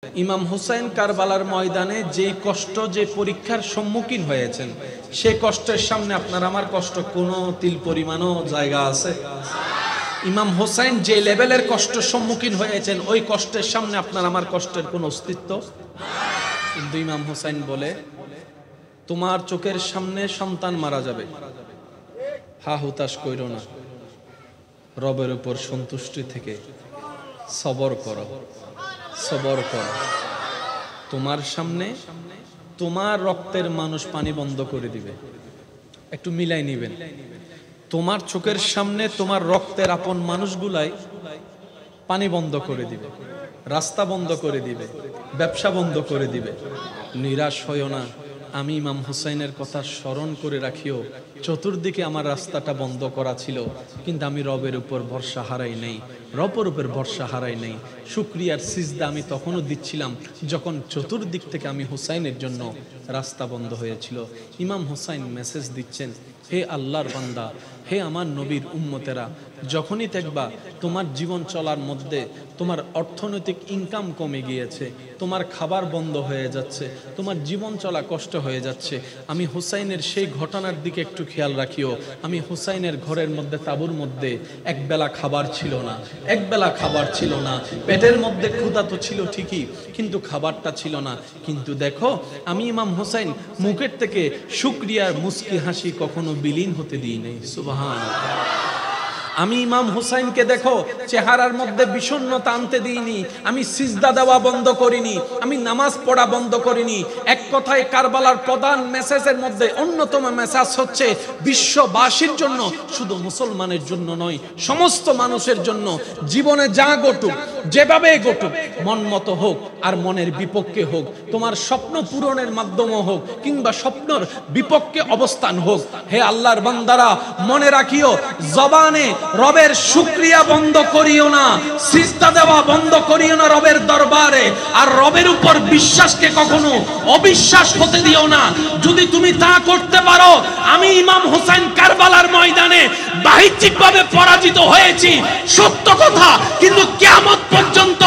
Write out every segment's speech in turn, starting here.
ইমাম হুসাইন কারবালার ময়দানে যে কষ্ট যে পরীক্ষার সম্মুখীন হয়েছেন সেই কষ্টের সামনে আপনার আমার কষ্ট কোনো তিল পরিমাণও জায়গা আছে? ইমাম হুসাইন যে লেভেলের কষ্টের সম্মুখীন হয়েছেন ওই কষ্টের সামনে আপনার আমার কষ্টের কোনো অস্তিত্ব? কিন্তু ইমাম হুসাইন বলে, তোমার চোখের সামনে সন্তান মারা যাবে, হা হুতাশ কইরো না, রবের উপর সন্তুষ্টি থেকে সবর করো, সবর করো। তোমার সামনে তোমার রক্তের মানুষ পানি বন্ধ করে দিবে, একটু মিলাই নিবেন। তোমার চোখের সামনে তোমার রক্তের আপন মানুষগুলাই পানি বন্ধ করে দিবে, রাস্তা বন্ধ করে দিবে, ব্যবসা বন্ধ করে দিবে। নিরাশ হইও না, আমি ইমাম হুসাইনের কথা স্মরণ করে রাখিও, চতুর্দিকে আমার রাস্তাটা বন্ধ করা ছিল, কিন্তু আমি রবের উপর ভরসা হারাই নাই, রবের উপর ভরসা হারাই নাই। শুকরিয়ার সিজদা আমি তখনও দিচ্ছিলাম যখন চতুর্দিক থেকে আমি হুসাইনের জন্য রাস্তা বন্ধ হয়েছিল। ইমাম হুসাইন মেসেজ দিচ্ছেন, হে আল্লাহর বান্দা, হে আমার নবীর উম্মতেরা, যখনই দেখবা তোমার জীবন চলার মধ্যে তোমার অর্থনৈতিক ইনকাম কমে গিয়েছে, তোমার খাবার বন্ধ হয়ে যাচ্ছে, তোমার জীবন চলা কষ্ট হয়ে যাচ্ছে, আমি হুসাইনের সেই ঘটনার দিকে একটু খেয়াল রাখিও। আমি হুসাইনের ঘরের মধ্যে তাঁবুর মধ্যে একবেলা খাবার ছিল না, একবেলা খাবার ছিল না, পেটের মধ্যে ক্ষুধা তো ছিল ঠিকই, কিন্তু খাবারটা ছিল না। কিন্তু দেখো, আমি ইমাম হুসাইন মুখের থেকে শুকরিয়ার মুস্কি হাসি কখনো বিলীন হতে দিই নাই। সুবহানাল্লাহ। আমি ইমাম হুসাইনকে দেখো চেহারার মধ্যে বিষণ্ণতা আনতে দিইনি, আমি সিজদা দেওয়া বন্ধ করিনি, আমি নামাজ পড়া বন্ধ করিনি। এক কথায় কারবালার প্রধান মেসেজের মধ্যে অন্যতম মেসেজ হচ্ছে বিশ্ববাসীর জন্য, শুধু মুসলমানের জন্য নয়, সমস্ত মানুষের জন্য। জীবনে যা ঘটুক, যেভাবে ঘটুক, মন মতো হোক আর মনের বিপক্ষে হোক, তোমার স্বপ্ন পূরণের মাধ্যমে হোক কিংবা স্বপ্নর বিপক্ষে অবস্থান হোক, হে আল্লাহর বান্দারা মনে রাখিও, জবানে রবের শুকরিয়া বন্ধ করিও না, সিজদা দেওয়া বন্ধ করিও না রবের দরবারে, আর রবের উপর বিশ্বাসকে কখনো অবিশ্বাস হতে দিও না। যদি তুমি তা করতে পারো, আমি ইমাম হুসাইন কারবালার ময়দানে বাহ্যিকভাবে পরাজিত হয়েছি সত্য কথা, কিন্তু কিয়ামত পর্যন্ত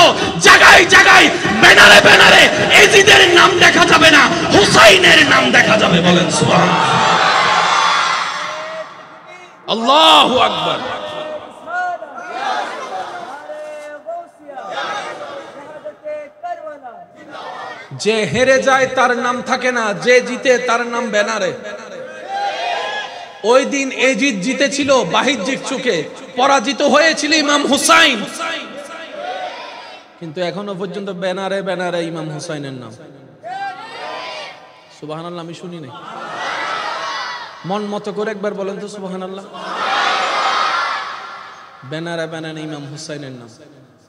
জায়গায় জায়গায় ব্যানারে ব্যানারে এজিদের নাম দেখা যাবে না, হুসাইনের নাম দেখা যাবে। বলেন সুবহানাল্লাহ। আল্লাহু আকবার। যে হেরে যায় তার নাম থাকে না, যে জিতে তার নাম ব্যানারে। ওই দিন এজিদ জিতেছিল বাহ্যিক চোখে, পরাজিত হয়েছিল ইমাম হুসাইন, কিন্তু এখনো পর্যন্ত ব্যানারে ব্যানারে ইমাম হুসাইনের নাম। সুবহানাল্লাহ। আমি শুনি নাই, মন মতো করে একবার বলেন তো সুবহানাল্লাহ। ব্যানারে ব্যানারে ইমাম হুসাইনের নাম।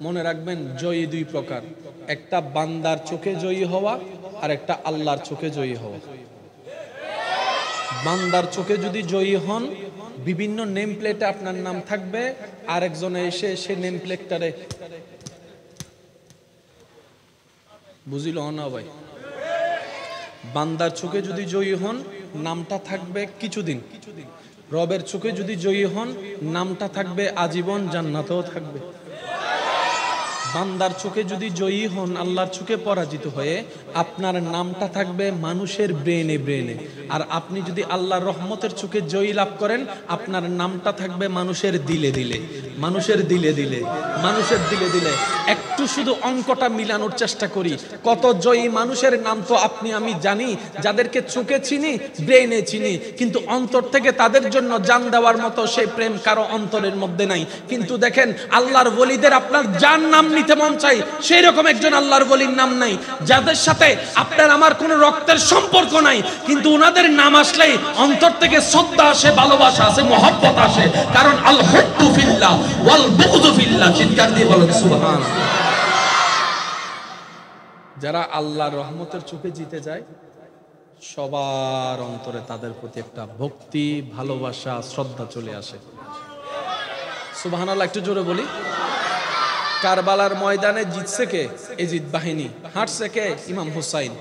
মনে রাখবেন, জয়ী দুই প্রকার, একটা বান্দার চোখে জয়ী হওয়া আর একটা আল্লাহর চোখে জয়ী হওয়া। বান্দার চোখে যদি জয়ী হন, বিভিন্ন নেম প্লেটে আপনার নাম থাকবে, আরেকজনে এসে সে নেম প্লেটটারে বুঝিল না ভাই। বান্দার চোখে যদি জয়ী হন, নামটা থাকবে কিছুদিন। রবের চোখে যদি জয়ী হন, নামটা থাকবে আজীবন, জান্নাতেও থাকবে। বান্দার চোখে যদি জয়ী হন, আল্লাহর চোখে পরাজিত হয়ে, আপনার নামটা থাকবে মানুষের ব্রেনে ব্রেনে। আর আপনি যদি আল্লাহর রহমতের চোখে জয়ী লাভ করেন, আপনার নামটা থাকবে মানুষের দিলে দিলে, মানুষের দিলে দিলে, মানুষের দিলে দিলে। একটু শুধু অঙ্কটা মিলানোর চেষ্টা করি। কত জয়ী মানুষের নাম তো আপনি আমি জানি, যাদেরকে চোখে চিনি, ব্রেনে চিনি, কিন্তু অন্তর থেকে তাদের জন্য জান দেওয়ার মতো সেই প্রেম কারো অন্তরের মধ্যে নাই। কিন্তু দেখেন, আল্লাহর ওলিদের আপনার জান নাম নিতে মন চাই, সেই রকম একজন আল্লাহর ওলির নাম নাই, যাদের সাথে আপনার আমার কোনো রক্তের সম্পর্ক নাই, কিন্তু ওনাদের নাম আসলেই অন্তর থেকে শ্রদ্ধা আসে, ভালোবাসা আসে, মহব্বত আসে। কারণ আল হুব্বু ফিল্লাহ ওয়াল বুগযু ফিল্লাহ। চিৎকার দিয়ে বলেন সুবহানাল্লাহ। যারা আল্লাহর রহমতের চোখে জিতে যায়, সবার অন্তরে তাদের প্রতি একটা ভক্তি, ভালোবাসা, শ্রদ্ধা চলে আসে। সুবহানাল্লাহ। একটু জোরে বলি। কারবালার ময়দানে জিতছে কে? এজিদ বাহিনী। হারছে কে? ইমাম হুসাইন।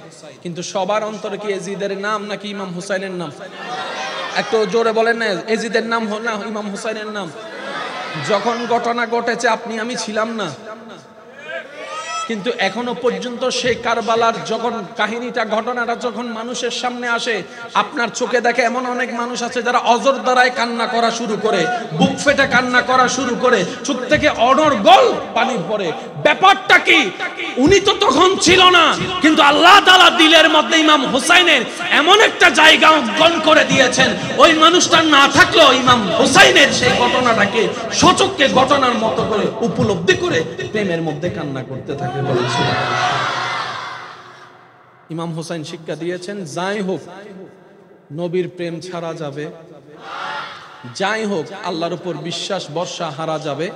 কিন্তু সবার অন্তরে কি এজিদের নাম নাকি ইমাম হুসাইনের নাম? একটু জোরে বলেন না, এজিদের নাম না ইমাম হুসাইনের নাম? যখন ঘটনা ঘটেছে আপনি আমি ছিলাম না, কিন্তু এখনো পর্যন্ত সেই কারবালার যখন কাহিনীটা, ঘটনাটা যখন মানুষের সামনে আসে, আপনার চোখে দেখে এমন অনেক মানুষ আছে যারা অজর দ্বারায় কান্না করা শুরু করে, বুক ফেটে কান্না করা শুরু করে, চোখ থেকে অনর্গল পানি পড়ে। ব্যাপারটা কি? উনি তো তখন ছিল না, কিন্তু আল্লাহ তাআলা দিলের মধ্যে ইমাম হুসাইনের এমন একটা জায়গা অঙ্কন করে দিয়েছেন, ওই মানুষটা না থাকলেও ইমাম হুসাইনের সেই ঘটনাটাকে সচক্ষে ঘটনার মতো করে উপলব্ধি করে প্রেমের মধ্যে কান্না করতে থাকে। বলেছিল ইমাম হুসাইন শিক্ষা দিয়েছেন, যাই হোক নবীর প্রেম ছাড়া যাবে, যাই হোক আল্লাহর উপর বিশ্বাস ভরসা হারা যাবে,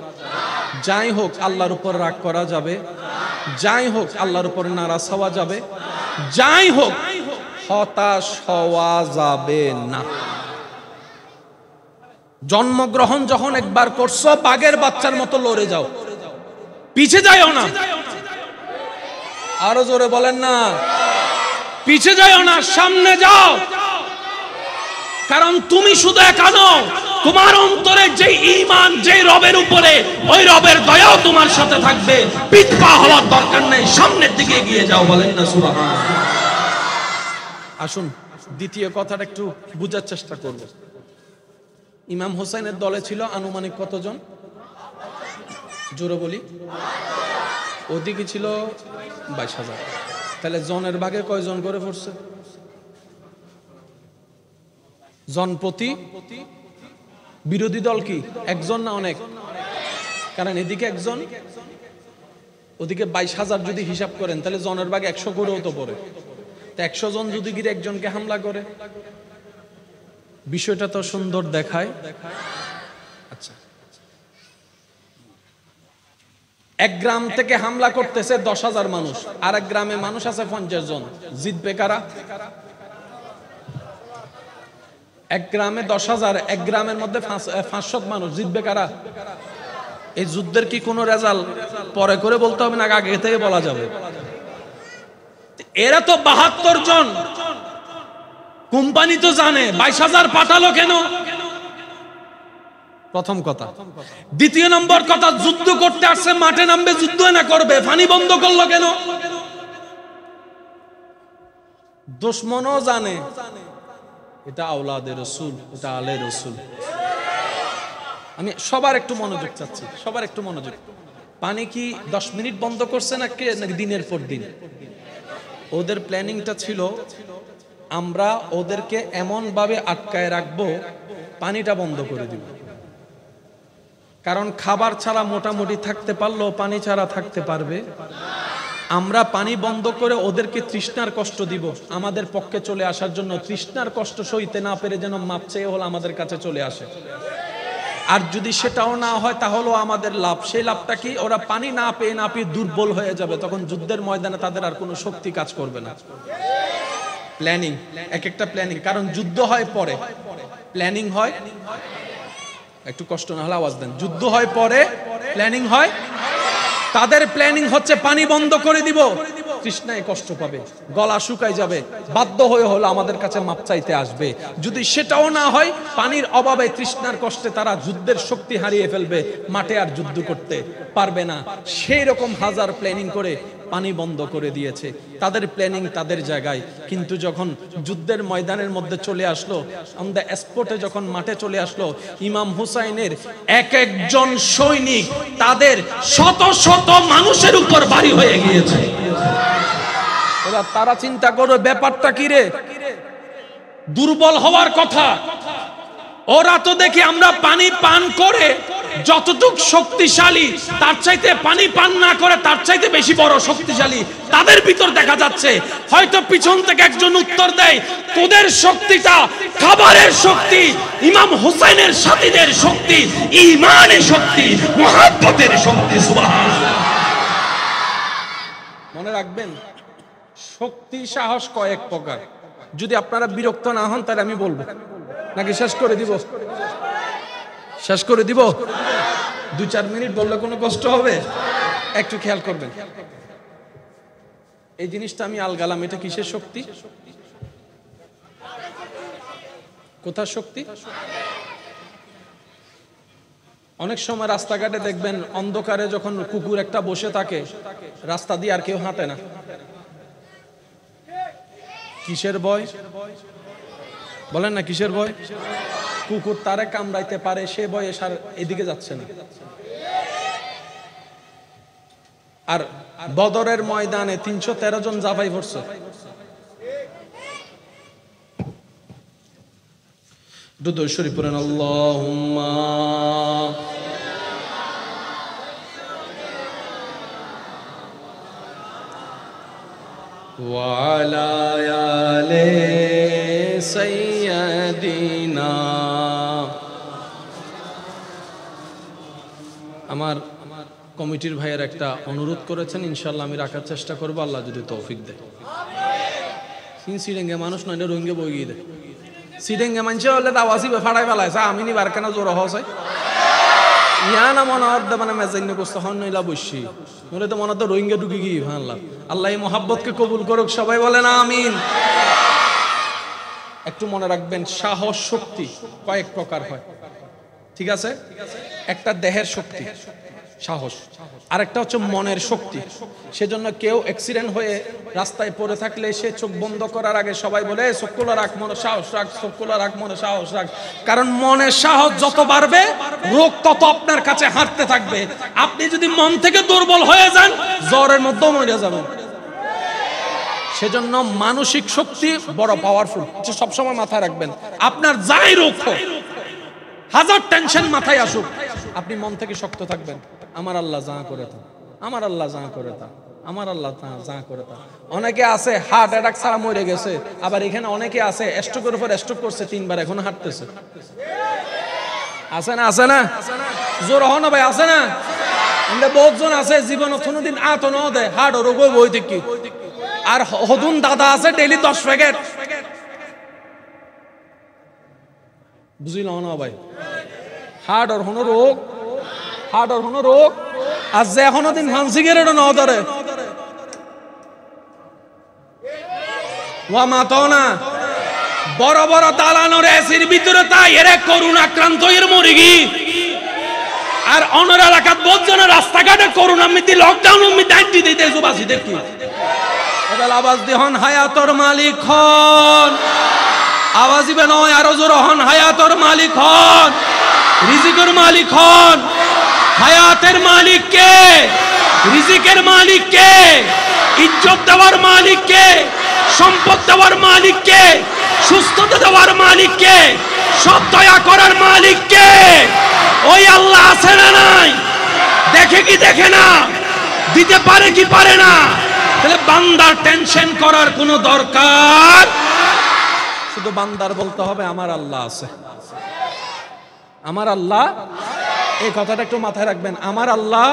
যাই হোক আল্লাহর উপর রাগ করা যাবে, যাই হোক আল্লাহর উপর নারাজ হওয়া যাবে, যাই হোক হতাশ হওয়া যাবে না। জন্মগ্রহণ যখন একবার করছো, বাঘের বাচ্চার মতো লড়ে যাও, পিছে যাও না। আরো জোরে বলেন না, পিছে যাও না, সামনে যাও। কারণ তুমি শুধু একা নও, তোমার অন্তরে যে ঈমান, যে রবের উপরে, ওই রবের দয়াও তোমার সাথে থাকবে। পিছপা হওয়ার দরকার নেই, সামনের দিকে এগিয়ে যাও। বলেন না সুবহানাল্লাহ। আসুন দ্বিতীয় কথাটা একটু বুঝার চেষ্টা করব। ইমাম হোসেনের দলে ছিল আনুমানিক কতজন? জোরে বলি। ওদিকে ছিল 22,000। তাহলে জনের ভাগে কয়জন করে পড়ছে? জনপ্রতি বিরোধী দল কি একজন না অনেক? কারণ এদিকে একজন, ওদিকে 22,000 যদি হিসাব করেন, তাহলে জনের ভাগে 100 করেও তো পড়ে। 100 জন যদি গিয়ে একজনকে হামলা করে, বিষয়টা তো সুন্দর দেখায়। আচ্ছা, এক গ্রাম থেকে হামলা করতেছে 10,000 মানুষ, আর এক গ্রামে মানুষ আছে 50 জন, জিতবে কারা? এক গ্রামে 10,000, এক গ্রামের মধ্যে 500 মানুষ, জিতবে কারা? এই যুদ্ধের কি কোনো রেজাল্ট পরে করে বলতে হবে না, আগে থেকে বলা যাবে? এরা তো 72 জন, কোম্পানি তো জানে 22,000 পাঠালো কেন? প্রথম কথা। দ্বিতীয় নম্বর কথা, যুদ্ধ করতে আসছে, মাঠে নামবে, যুদ্ধ না করবে, পানি বন্ধ করলো কেন? দুশমনও জানে এটা আওলাদে রাসূল, এটা আলে রাসূল। আমি সবার একটু মনোযোগ চাচ্ছি, সবার একটু মনোযোগ। পানি কি 10 মিনিট বন্ধ করছে নাকি দিনের পর দিন? ওদের প্ল্যানিংটা ছিল, আমরা ওদেরকে এমন ভাবে আটকায় রাখবো, পানিটা বন্ধ করে দিব। কারণ খাবার ছাড়া মোটামুটি থাকতে পারলেও পানি ছাড়া থাকতে পারবে। আমরা পানি বন্ধ করে ওদেরকে তৃষ্ণার কষ্ট দিব, আমাদের পক্ষে চলে আসার জন্য। তৃষ্ণার কষ্ট সইতে না পেরে যেন মাপ চেয়ে হলো আমাদের কাছে চলে আসে। আর যদি সেটাও না হয়, তাহলেও আমাদের লাভ। সেই লাভটা কি? ওরা পানি না পেয়ে দুর্বল হয়ে যাবে, তখন যুদ্ধের ময়দানে তাদের আর কোনো শক্তি কাজ করবে না। প্ল্যানিং, এক একটা প্ল্যানিং। কারণ যুদ্ধ হয় পরে, প্ল্যানিং হয়, একটু কষ্ট না হলে আওয়াজ দেন। যুদ্ধ হয় পরে, প্ল্যানিং হয়। তাদের প্ল্যানিং হচ্ছে পানি বন্ধ করে দিব, তৃষ্ণায় কষ্ট পাবে, গলা শুকায় যাবে, বাধ্য হয়ে হলো আমাদের কাছে মাপ চাইতে আসবে। যদি সেটাও না হয়, পানির অভাবে তৃষ্ণার কষ্টে তারা যুদ্ধের শক্তি হারিয়ে ফেলবে, মাঠে আর যুদ্ধ করতে পারবে না। সেই রকম হাজার প্ল্যানিং করে পানি বন্ধ করে দিয়েছে। তাদের প্ল্যানিং তাদের জায়গায়, কিন্তু যখন যুদ্ধের ময়দানের মধ্যে চলে আসলো, অন দ্য স্পটে যখন মাঠে চলে আসলো, ইমাম হুসাইনের এক একজন সৈনিক তাদের শত শত মানুষের উপর ভারী হয়ে গিয়েছে। এবার তারা চিন্তা করো, ব্যাপারটা কি রে? দুর্বল হওয়ার কথা। ওরা তো দেখি আমরা পানি পান করে যতটুক শক্তিশালী, তার চাইতে পানি পান না করে তার চাইতে বেশি বড় শক্তিশালী তাদের ভিতর দেখা যাচ্ছে। হয়তো পিছন থেকে একজন উত্তর দেয়, তোদের শক্তিটা খাবারের শক্তি, ইমাম হুসাইনের সাথীদের শক্তি ঈমানের শক্তি, মুহাব্বতের শক্তি। সুবহানাল্লাহ। মনে রাখবেন, শক্তি সাহস কয়েক প্রকার। যদি আপনারা বিরক্ত না হন তাহলে আমি বলবো, নাকি শেষ করে দিব? শেষ করে দিব? 2-4 মিনিট বললে কোনো কষ্ট হবে? একটু খেয়াল করবেন, এই জিনিসটা আমি আলগালাম। এটা কিসের শক্তি? কোথার শক্তি? অনেক সময় রাস্তাঘাটে দেখবেন অন্ধকারে যখন কুকুর একটা বসে থাকে, রাস্তা দিয়ে আর কেউ হাঁটে না। কিসের ভয় বলেন না, কিসের ভয়? কুকুর তারে কামড়াইতে পারে, সে ভয়ে সার এদিকে যাচ্ছে না। আর বদরের ময়দানে 313 জন জাফাই পড়ছে। দুরূদ শরীফ পড়েন, আল্লাহুম্মা ওয়া আলা আলি সাইয়্যিদিনা। আমার কমিটির ভাইয়ের একটা অনুরোধ করেছেন, ইনশাআল্লাহ আমি রাখার চেষ্টা করবো, আল্লাহ যদি তৌফিক দেয়। সিডেঙ্গে মানুষ নয়, রোহিঙ্গা বই গিয়ে দেয়। সিডেঙ্গে মানুষ হলে দাওয়াসি ফাড়াই ফেলাইছে, আমি নি বারখানা জোর হস ইয়া না মনে হয় মানে মেজাইন্য গোস্ত হন নইলা বসি বলে তো মনে তো রোহিঙ্গা ঢুকে গিয়ে আল্লাহ আল্লাহ এই মোহাব্বতকে কবুল করুক, সবাই বলেন আমিন। একটু মনে রাখবেন, সাহস শক্তি কয়েক প্রকার হয়, ঠিক আছে? একটা দেহের শক্তি সাহস, আরেকটা হচ্ছে মনের শক্তি। সেজন্য কেউ অ্যাক্সিডেন্ট হয়ে রাস্তায় পড়ে থাকলে সে চোখ বন্ধ করার আগে সবাই বলে চোখ খোলা রাখ, মনে সাহস রাখ, চোখ খোলা রাখ, মনে সাহস রাখ। কারণ মনের সাহস যত বাড়বে রোগ তত আপনার কাছে হাঁটতে থাকবে। আপনি যদি মন থেকে দুর্বল হয়ে যান, জ্বরের মধ্যেও মরে যাবেন। সেজন্য মানসিক শক্তি বড় পাওয়ারফুল, সবসময় মাথায় রাখবেন। আপনার যাই রোগ হোক, হাজার টেনশন মাথায় আসুক, আপনি মন থেকে শক্ত থাকবেন। আমার আল্লাহ যা করে তা, আমার আল্লাহ যা করে তা, আমার আল্লাহ যা করে তা। অনেকে আছে হার্ট অ্যাটাক ছাড়া মরে গেছে, আবার এখানে অনেকে আছে স্ট্রোকের উপর স্ট্রোক করছে 3 বার, এখনো হাঁটতেছে। আছে না? আছে না? জোর হন ভাই, আছে না? আমরা বহুত জন আছে জীবন কোনোদিন আত ন দেয়, হার্ট রোগ বই দেখি। আর হদুন দাদা আছে ডেইলি 10 প্যাকেট, বুঝিল না ভাই? হার্ট ওর হনো রোগ, হার্ট ওর হনো রোগ। আর যে এখনো দিন ফান সিগারেট ন ধরে ওয়া মাতো না, বড় বড় দালানোর এসির ভিতরে তাই এরে করুণ আক্রান্ত এর মরিগি। আর অন্য এলাকাত বহুত জনের রাস্তাঘাটে করুণা মিতি লকডাউন মি দাঁড়ি দিতে জুবাসি দেখি। এবার আওয়াজ দিহন হায়াতর মালিক হন, আওয়াজ দিবে নয় আরো জোর হন, হায়াতর মালিক হন, রিজিকের মালিক হন। হায়াতের মালিক কে? রিজিকের মালিক কে? ইজ্জত দেওয়ার মালিক কে? সম্পদ দেওয়ার মালিক কে? সুস্থতা দেওয়ার মালিক কে? সব দয়া করার মালিক কে? ওই আল্লাহ আছে না নাই? দেখে কি দেখে না? দিতে পারে কি পারে না? তাহলে বান্দার টেনশন করার কোনো দরকার, শুধু বান্দার বলতে হবে আমার আল্লাহ আছে, আমার আল্লাহ। এই কথাটা একটু মাথায় রাখবেন, আমার আল্লাহ।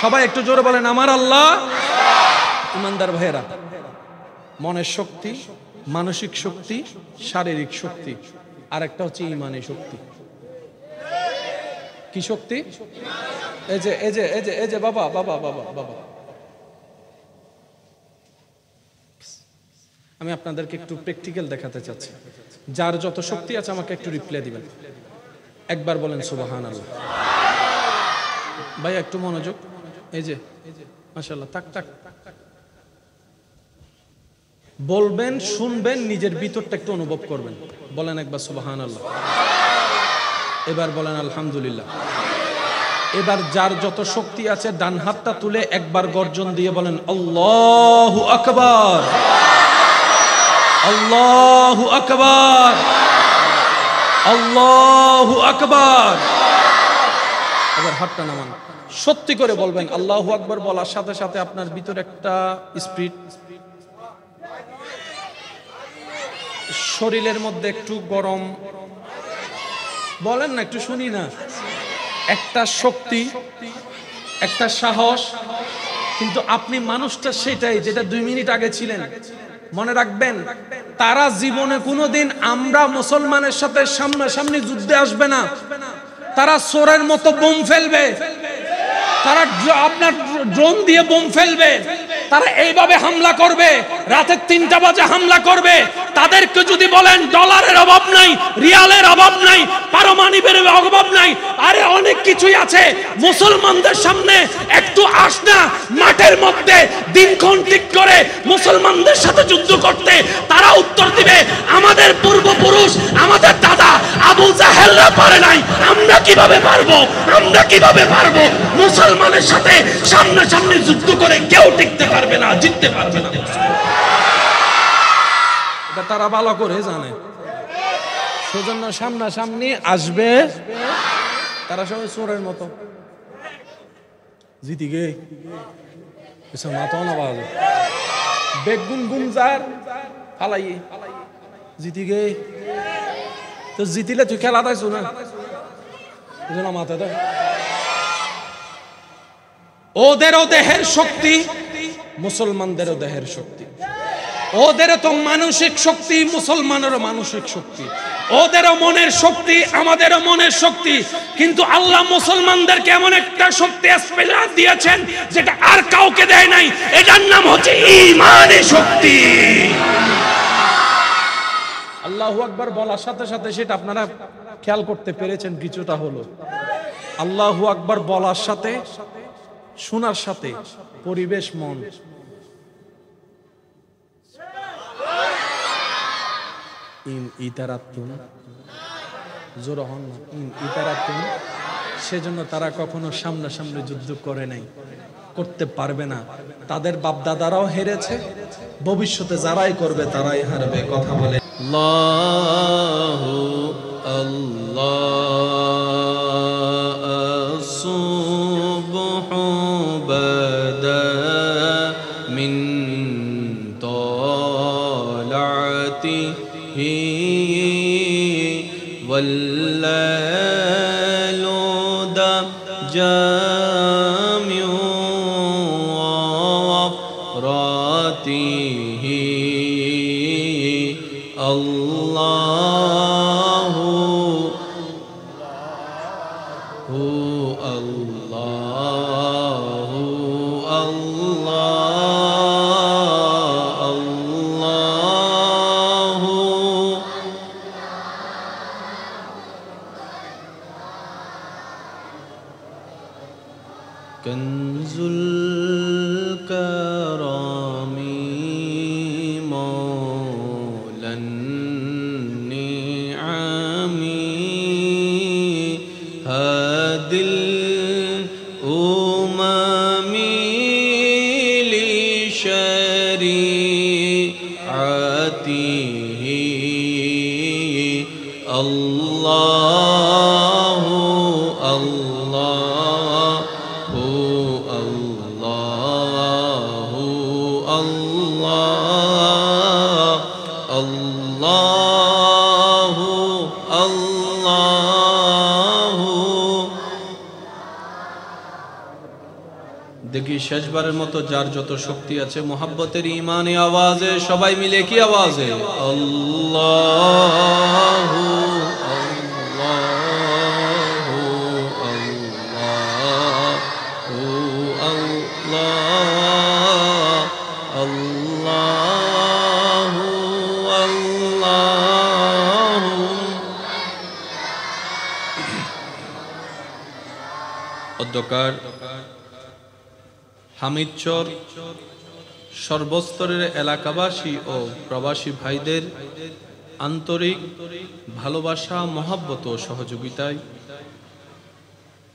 সবাই একটু জোরে বলেন আমার আল্লাহ। ইমানদার ভাইয়েরা, মনের শক্তি, মানসিক শক্তি, শারীরিক শক্তি, আর একটা হচ্ছে ইমানি শক্তি। কি শক্তি? এই যে এই যে এই যে এই যে বাবা বাবা বাবা বাবা, আমি আপনাদেরকে একটু প্র্যাকটিক্যাল দেখাতে চাচ্ছি। যার যত শক্তি আছে আমাকে একটু রিপ্লাই দিবেন, একবার বলেন সুবহানাল্লাহ। ভাই একটু মনোযোগ, এই যে মাশাআল্লাহ, তাক তাক বলবেন, শুনবেন, নিজের ভিতরটা একটু অনুভব করবেন। বলেন একবার সুবহানাল্লাহ, এবার বলেন আলহামদুলিল্লাহ। এবার যার যত শক্তি আছে ডান হাতটা তুলে একবার গর্জন দিয়ে বলেন আল্লাহু আকবার, আল্লাহু আকবার, আল্লাহু আকবার। এবার হাতটা নামান, সত্যি করে বলবেন আল্লাহু আকবার। বলার সাথে সাথে আপনার ভিতরে একটা স্পিরিট, শরীরের মধ্যে একটু গরম, বলেন না একটু শুনি না, একটা শক্তি, একটা সাহস। কিন্তু আপনি মানুষটা সেটাই যেটা 2 মিনিট আগে ছিলেন। মনে রাখবেন, তারা জীবনে কোনোদিন আমরা মুসলমানের সাথে সামনাসামনি যুদ্ধে আসবে না। তারা চোরের মতো বোম ফেলবে, তারা আপনার ড্রোন দিয়ে বোম ফেলবে, তারা এইভাবে হামলা করবে, রাতে 3টা বাজে হামলা করবে। তাদেরকে যদি বলেন ডলারের অভাব নাই, রিয়ালের অভাব নাই, পারমাণবিকের অভাব নাই, আরে অনেক কিছুই আছে, মুসলমানদের সামনে একটু আস না মাঠের মধ্যে দিনক্ষণ ঠিক করে মুসলমানদের সাথে যুদ্ধ করতে, তারা উত্তর দিবে আমাদের পূর্বপুরুষ, আমাদের দাদা আবু জাহেলরা পারে নাই, আমরা কিভাবে পারবো, আমরা কিভাবে পারবো? মুসলমানের সাথে সামনাসামনি যুদ্ধ করে কেউ টিকতে পারবে না, জিততে পারবে না। এটা তারা ভালো করে জানে, সেজন্য সামনাসামনি আসবে তারা সবাই চোরের মতো। জিতি গে এসব মাথাও না বাজে বেগুন গুমজার ফালাই জিতি গে, তো জিতিলে তুই খেলা তাইছো না, মাথা দেয়। ওদেরও দেহের শক্তি, মুসলমানদেরও দেহের শক্তি, ওদেরও তো মানসিক শক্তি, মুসলমানেরও মানসিক শক্তি, ওদেরও মনের শক্তি, আমাদেরও মনের শক্তি। কিন্তু আল্লাহ মুসলমানদেরকে এমন একটা শক্তি স্পেশাল দিয়েছেন যেটা আর কাউকে দেয় নাই, এটার নাম হচ্ছে ঈমানের শক্তি। আল্লাহু আকবার বলার সাথে সাথে সেটা আপনারা খেয়াল করতে পেরেছেন কিছুটা হলো। আল্লাহু আকবার বলার সাথে শোনার সাথে পরিবেশ, মন সেজন্য তারা কখনো সামনাসামনি যুদ্ধ করে নাই, করতে পারবে না। তাদের বাপদাদারাও হেরেছে, ভবিষ্যতে যারাই করবে তারাই হারবে। কথা বলে আল্লাহু আল্লাহ সুবহু বাদা মিন তালাতিহি ওয়াল্লাইলু জামিউ রাতিহি আল্লাহু আল্লাহু আল্লাহ আল্লাহু কনজুল কারামি মৌলান নিআমি হাদিল উমামি লিশরিআতিহি আল্লাহু আল্লাহু আল্লাহু আল্লাহ আল্লাহু আল্লাহু। দেখি শেষবারের মতো যার যত শক্তি আছে মোহাব্বতের ইমানে আওয়াজে সবাই মিলে কি আওয়াজে আল্লাহু আল্লাহু আল্লাহু আল্লাহ আল্লাহু আল্লাহু। অধ্যকার হামিদচর সর্বস্তরের এলাকাবাসী ও প্রবাসী ভাইদের আন্তরিক ভালোবাসা, মহাব্বত ও সহযোগিতায়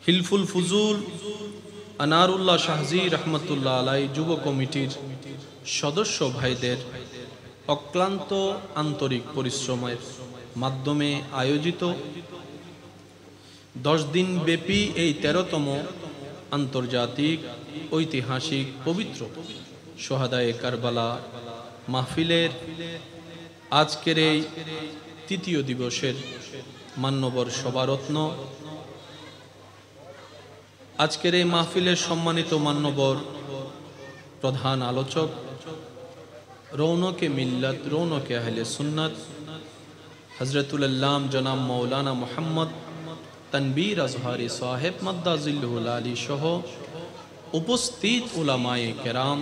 হিলফুল ফুজুল আনারুল্লাহ শাহজি রহমতুল্লাহ আলাই যুব কমিটির সদস্য ভাইদের অক্লান্ত আন্তরিক পরিশ্রমের মাধ্যমে আয়োজিত 10 দিন ব্যাপী এই 13তম আন্তর্জাতিক ঐতিহাসিক পবিত্র সোহাদায়ে কারবালা মাহফিলের আজকের এই তৃতীয় দিবসের মান্যবর সভারত্ন, আজকের এই মাহফিলের সম্মানিত মান্যবর প্রধান আলোচক, রৌনকে মিল্লাত, রৌনকে আহলে সুন্নাত, হযরতুল আল্লাম জনাব মাওলানা মুহাম্মদ তানবীর আজহারি সাহেব মাদ্দাজিল্লুহুল আলী সহ উপস্থিত উলামায়ে কেরাম,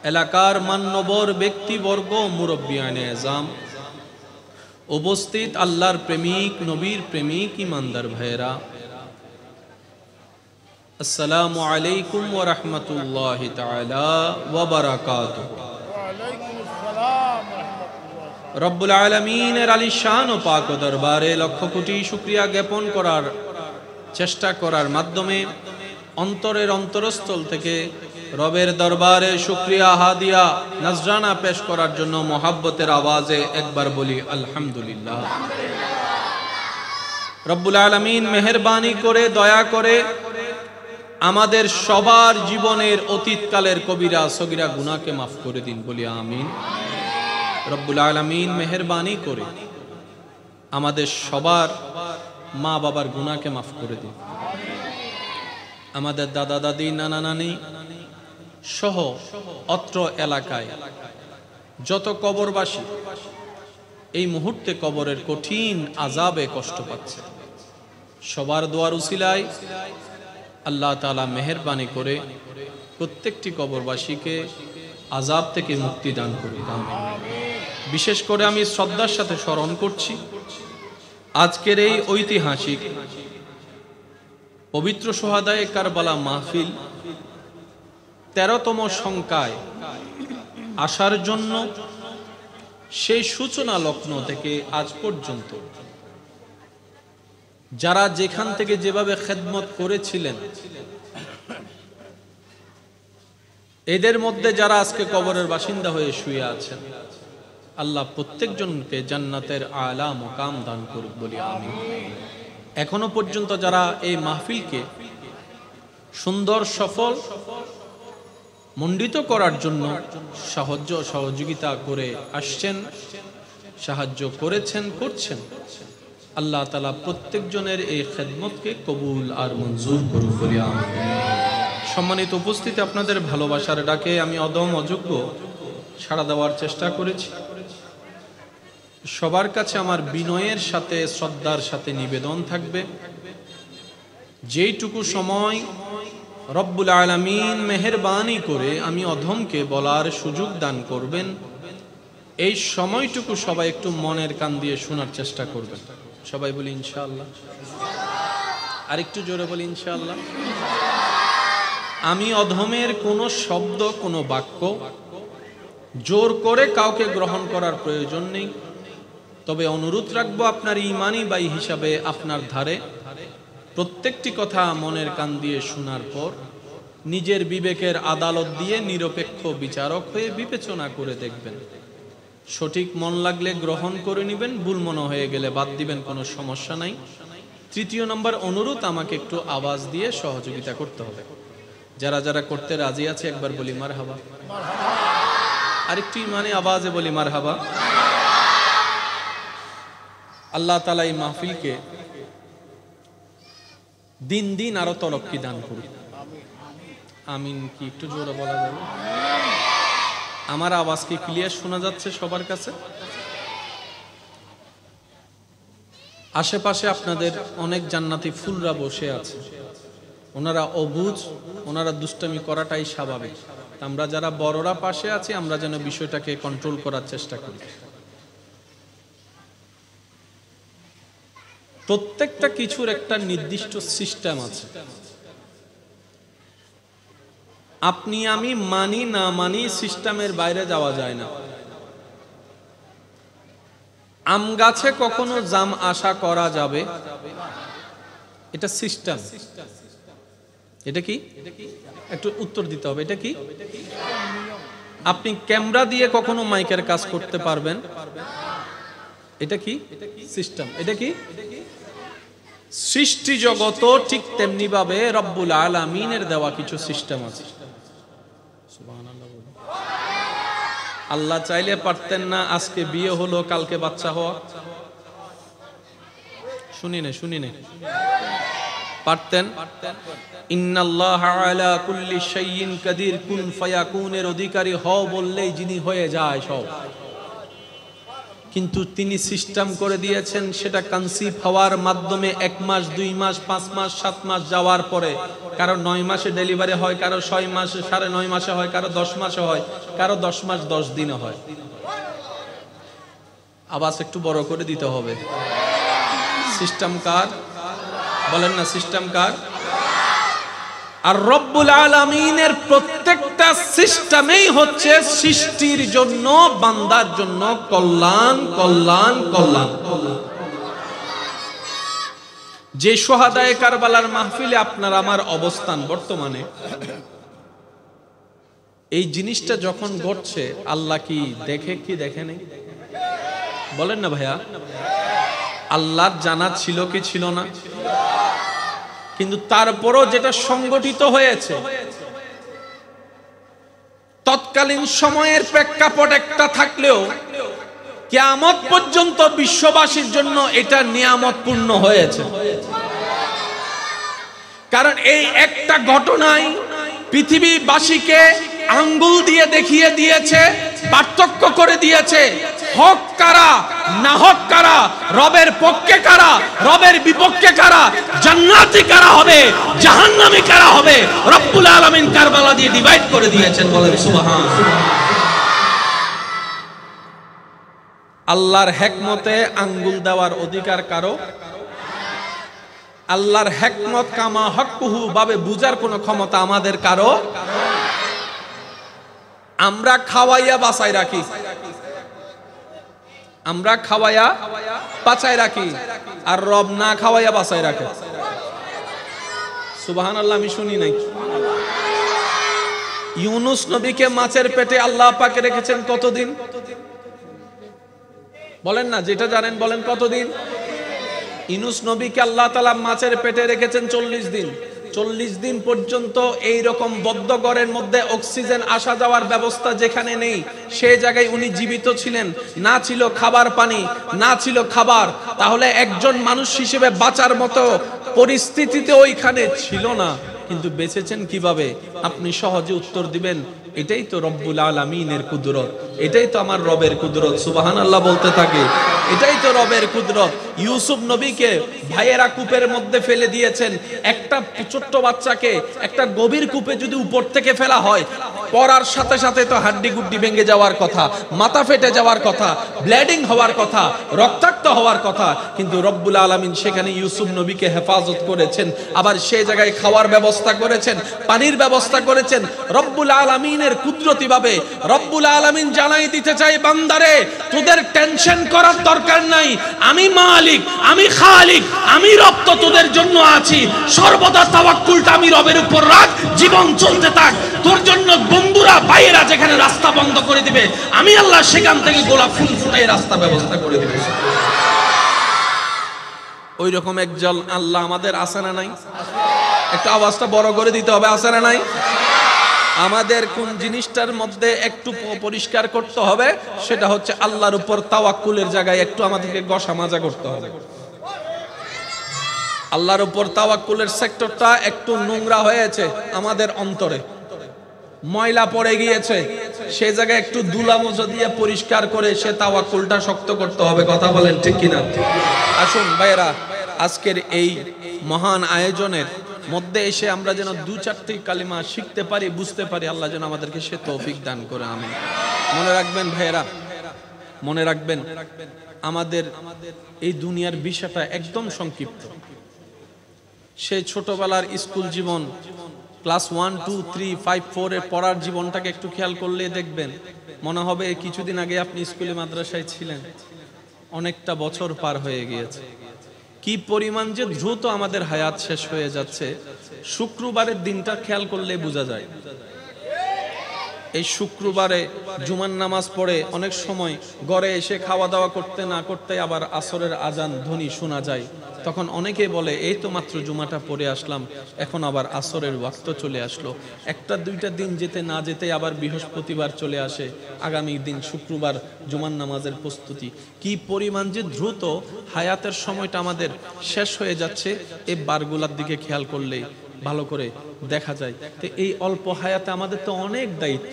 এলাকার মান্যবর ব্যক্তিবর্গ, মুরব্বিয়ানে আযম, উপস্থিত আল্লাহর প্রেমিক, নবীর প্রেমিক, ইমানদার ভাইরা, আসসালামু আলাইকুম ওয়া রাহমাতুল্লাহি তাআলা ওয়া বারাকাতুহু। রব্বুল আলামিনের আলিশান ও পাক দরবারে লক্ষ কোটি শুকরিয়া জ্ঞাপন করার চেষ্টা করার মাধ্যমে অন্তরের অন্তরস্থল থেকে রবের দরবারে শুকরিয়া হাদিয়া নজরানা পেশ করার জন্য মোহাব্বতের আওয়াজে একবার বলি আলহামদুলিল্লাহ। রব্বুল আলামিন মেহেরবানি করে, দয়া করে আমাদের সবার জীবনের অতীতকালের কবিরা সগীরা গুনাহকে মাফ করে দিন, বলি আমিন। রব্বুল আলামিন মেহেরবানি করে আমাদের সবার মা বাবার গুনাহকে মাফ করে দিন। আমাদের দাদা দাদি, নানা নানি সহ অত্র এলাকায় যত কবরবাসী এই মুহূর্তে কবরের কঠিন আযাবে কষ্ট পাচ্ছে, সবার দোয়ার উসিলায় আল্লাহ তাআলা মেহেরবানি করে প্রত্যেকটি কবরবাসীকে আযাব থেকে মুক্তি দান করুন, আমিন। বিশেষ করে আমি শ্রদ্ধার সাথে স্মরণ করছি আজকের এই ঐতিহাসিক পবিত্র শুহাদায়ে কারবালা মাহফিল 13তম সংখ্যায় আসার জন্য সেই সূচনা লগ্ন থেকে আজ পর্যন্ত যারা যেখান থেকে যেভাবে খেদমত করেছিলেন, এদের মধ্যে যারা আজকে কবরের বাসিন্দা হয়ে শুয়ে আছেন, আল্লাহ প্রত্যেকজনকে জান্নাতের আলা মুকাম দান করুক, বলি আমিন। এখনো পর্যন্ত যারা এই মাহফিলকে সুন্দর, সফল, মণ্ডিত করার জন্য সহযোগিতা করে আসছেন, সাহায্য করেছেন, করছেন, আল্লাহ তাআলা প্রত্যেকজনের এই খেদমতকে কবুল আর মঞ্জুর করুক, বলি আমিন। সম্মানিত উপস্থিতি, আপনাদের ভালোবাসার ডাকে আমি অদম অযোগ্য সাড়া দেওয়ার চেষ্টা করেছি। সবার কাছে আমার বিনয়ের সাথে, শ্রদ্ধার সাথে নিবেদন থাকবে, যেইটুকু সময় রব্বুল আলামিন মেহেরবানি করে আমি অধমকে বলার সুযোগ দান করবেন, এই সময়টুকু সবাই একটু মনের কান দিয়ে শোনার চেষ্টা করবেন। সবাই বলি ইনশাআল্লাহ। আর একটু জোরে বলি ইনশাআল্লাহ। আমি অধমের কোনো শব্দ, কোনো বাক্য জোর করে কাউকে গ্রহণ করার প্রয়োজন নেই, তবে অনুরোধ রাখবো আপনার ঈমানি ভাই হিসাবে আপনার ধারে প্রত্যেকটি কথা মনের কান দিয়ে শোনার পর নিজের বিবেকের আদালত দিয়ে নিরপেক্ষ বিচারক হয়ে বিবেচনা করে দেখবেন। সঠিক মন লাগলে গ্রহণ করে নেবেন, ভুল মনে হয়ে গেলে বাদ দিবেন, কোনো সমস্যা নাই। তৃতীয় নম্বর অনুরোধ, আমাকে একটু আওয়াজ দিয়ে সহযোগিতা করতে হবে। যারা যারা করতে রাজি আছে একবার বলি মারহাবা। আরেকটু ইমানে আওয়াজে বলি মারহাবা। আল্লাহ তাআলা এই মাহফিলকে দিন দিন আরো তরক্কি দান করুন, আমিন। কি একটু জোরে বলা যাবে? আমার আওয়াজ কি ক্লিয়ার শোনা যাচ্ছে সবার কাছে? আশেপাশে আপনাদের অনেক জান্নাতি ফুলরা বসে আছে, ওনারা অবুঝ, ওনারা দুষ্টামি করাটাই স্বাভাবিক। আমরা যারা বড়রা পাশে আছি, আমরা যেন বিষয়টাকে কন্ট্রোল করার চেষ্টা করি। প্রত্যেকটা কিছুর একটা নির্দিষ্ট সিস্টেম আছে। আপনি আমি মানি না মানি, সিস্টেমের বাইরে যাওয়া যায় না। আম গাছে কখনো জাম আশা করা যাবে? এটা সিস্টেম। এটা কি? একটু উত্তর দিতে হবে। এটা কি? আপনি ক্যামেরা দিয়ে কখনো মাইকের কাজ করতে পারবেন? এটা কি? সিস্টেম। এটা কি? সৃষ্টি জগত ঠিক তেমনি ভাবে রব্বুল আলামিনের দেওয়া কিছু সিস্টেম আছে। আল্লাহ চাইলে পারতেন না আজকে বিয়ে হলো কালকে বাচ্চা হওয়া? শুনি নে পারতেন? ইন্নাল্লাহা আলা কুল্লি শাইইন কাদির, কুন ফায়াকুনের অধিকারী হও বললেই যিনি হয়ে যায় সব। কিন্তু তিনি সিস্টেম করে দিয়েছেন সেটা কনসিভ হওয়ার মাধ্যমে 1 মাস 2 মাস 5 মাস 7 মাস যাওয়ার পরে কারো 9 মাসে ডেলিভারি হয়, কারো 6 মাসে 9.5 মাসে হয়, কারো 10 মাসে হয়, কারো 10 মাস 10 দিনে হয়। আওয়াজ একটু বড় করে দিতে হবে। সিস্টেম কার? বলেন না, সিস্টেম কার? আর রব্বুল আলামিনের প্রত্যেকটা সিস্টেমেই হচ্ছে সৃষ্টির জন্য, বান্দার জন্য কল্যাণ কল্যাণ কল্যাণ। যে শুহাদায়ে কারবালার মাহফিলে আপনার আমার অবস্থান বর্তমানে, এই জিনিসটা যখন ঘটছে আল্লাহ কি দেখে কি দেখে নেই? বলেন না ভাইয়া, আল্লাহর জানা ছিল কি ছিল না? কিন্তু তারপরও যেটা সংগঠিত হয়েছে, তৎকালীন সময়ের প্রেক্ষাপট একটা থাকলেও কিয়ামত পর্যন্ত বিশ্ববাসীর জন্য এটা নিয়ামতপূর্ণ হয়েছে। কারণ এই একটা ঘটনাই পৃথিবীবাসীকে আঙ্গুল দিয়ে দেখিয়ে দিয়েছে, পার্থক্য করে দিয়েছে হক কারা না হক কারা, রবের পক্ষে কারা রবের বিপক্ষে কারা, জান্নাতি কারা হবে জাহান্নামী কারা হবে। রব্বুল আলামিন কারবালা দিয়ে ডিভাইড করে দিয়েছেন। বলেন সুবহান। আল্লাহর হিকমতে আঙ্গুল দেওয়ার অধিকার কারো, আল্লাহর হিকমত কামা হকুহু ভাবে বুঝার কোনো ক্ষমতা আমাদের কারো। আমরা খাওয়াইয়া বাঁচাই রাখি, আমরা খাওয়াইয়া বাঁচাই রাখি, আর রব না খাওয়াইয়া বাঁচাই রাখে। সুবহানাল্লাহ। আমি শুনি নাই। ইউনুস নবীকে মাছের পেটে আল্লাহ পাক রেখেছেন কতদিন? বলেন না, যেটা জানেন বলেন কতদিন? ইউনুস নবীকে আল্লাহ তাআলা মাছের পেটে রেখেছেন 40 দিন। 40 দিন পর্যন্ত এই রকম বদ্ধ ঘরের মধ্যে অক্সিজেন আসা যাওয়ার ব্যবস্থা যেখানে নেই, সেই জায়গায় উনি জীবিত ছিলেন। না ছিল খাবার পানি, না ছিল খাবার, তাহলে একজন মানুষ হিসেবে বাঁচার মতো পরিস্থিতিতে ওইখানে ছিল না। কিন্তু বেঁচেছেন কিভাবে? আপনি সহজে উত্তর দিবেন, এটাই তো রব্বুল আলামিনের কুদরত, এটাই তো আমার রবের কুদরত। সুবহানাল্লাহ বলতে থাকে, এটাই তো রবের কুদরত। ইউসুফ নবীকে ভাইয়েরা কূপের মধ্যে ফেলে দিয়েছেন। একটা ছোট্ট বাচ্চাকে একটা গভীর কূপে যদি উপর থেকে ফেলা হয়, পড়ার সাথে সাথে তো হাড্ডি গুড্ডি ভেঙে যাওয়ার কথা, মাথা ফেটে যাওয়ার কথা, ব্লিডিং হওয়ার কথা, রক্তাক্ত হওয়ার কথা। কিন্তু রব্বুল আলামিন সেখানে ইউসুফ নবীকে হেফাজত করেছেন, আবার সেই জায়গায় খাওয়ার ব্যবস্থা করেছেন, পানির ব্যবস্থা করেছেন। রব্বুল আলামিনের কুদরতি ভাবে রব্বুল আলামিন জানাই দিতে চাই, বান্দারে তোদের টেনশন করার দরকার নাই, আমি মালিক, আমি খালিক, আমি রব তো তোদের জন্য আছি। সর্বদা তাওয়াক্কুলটা আমি রবের উপর রাখ, জীবন চলতে থাক। তোর জন্য বন্ধুরা ভাইয়েরা যেখানে রাস্তা বন্ধ করে দিবে, আমি আল্লাহ সেখান থেকে গোলাপ ফুল ফুটাই রাস্তা ব্যবস্থা করে দিবে। ওই রকম একজন আল্লাহ আমাদের আছে না নাই? একটু আওয়াজটা বড় করে দিতে হবে, আছে না নাই? আমাদের কোন জিনিসটার মধ্যে একটু পরিষ্কার করতে হবে, সেটা হচ্ছে আল্লাহর উপর তাওয়াক্কুলের জায়গায় একটু আমাদেরকে গসা মাজা করতে হবে। আল্লাহর উপর তাওয়াক্কুলের সেক্টরটা একটু নোংরা হয়েছে আমাদের অন্তরে, ময়লা পড়ে গিয়েছে, সেই জায়গায় একটু ধুলা মোজা দিয়ে পরিষ্কার করে সে তাওয়াক্কুলটা শক্ত করতে হবে। কথা বলেন ঠিক কিনা? আসুন ভাইয়েরা, আজকের এই মহান আয়োজনের মধ্যে এসে আমরা যেন 2-4টি কালিমা শিখতে পারি, বুঝতে পারি। আল্লাহ যেন আমাদেরকে সে তৌফিক দান করে। আমিন। মনে রাখবেন ভাইয়েরা, মনে রাখবেন আমাদের এই দুনিয়ার বিষয়টা একদম সংক্ষিপ্ত। সেই ছোটবেলার স্কুল জীবন, ক্লাস 1, 2, 3, 5, 4 এর পড়ার জীবনটাকে একটু খেয়াল করলে দেখবেন, মনে হবে কিছুদিন আগে আপনি স্কুলে মাদ্রাসায় ছিলেন, অনেকটা বছর পার হয়ে গিয়েছে। কি পরিমাণ যে দ্রুত আমাদের হায়াত শেষ হয়ে যাচ্ছে, শুক্রবারের দিনটা খেয়াল করলে বোঝা যায়। এই শুক্রবারে জুমার নামাজ পড়ে অনেক সময় ঘরে এসে খাওয়া দাওয়া করতে না করতে আবার আসরের আজান ধ্বনি শোনা যায়। তখন অনেকে বলে, এই তো মাত্র জুমাটা পড়ে আসলাম, এখন আবার আসরের ওয়াক্ত চলে আসলো। 1-2টা দিন যেতে না যেতে আবার বৃহস্পতিবার চলে আসে, আগামী দিন শুক্রবার জুমার নামাজের প্রস্তুতি। কি পরিমাণ যে দ্রুত হায়াতের সময়টা আমাদের শেষ হয়ে যাচ্ছে, এই বারগুলার দিকে খেয়াল করলেই ভালো করে দেখা যায়। তো এই অল্প হায়াতে আমাদের তো অনেক দায়িত্ব,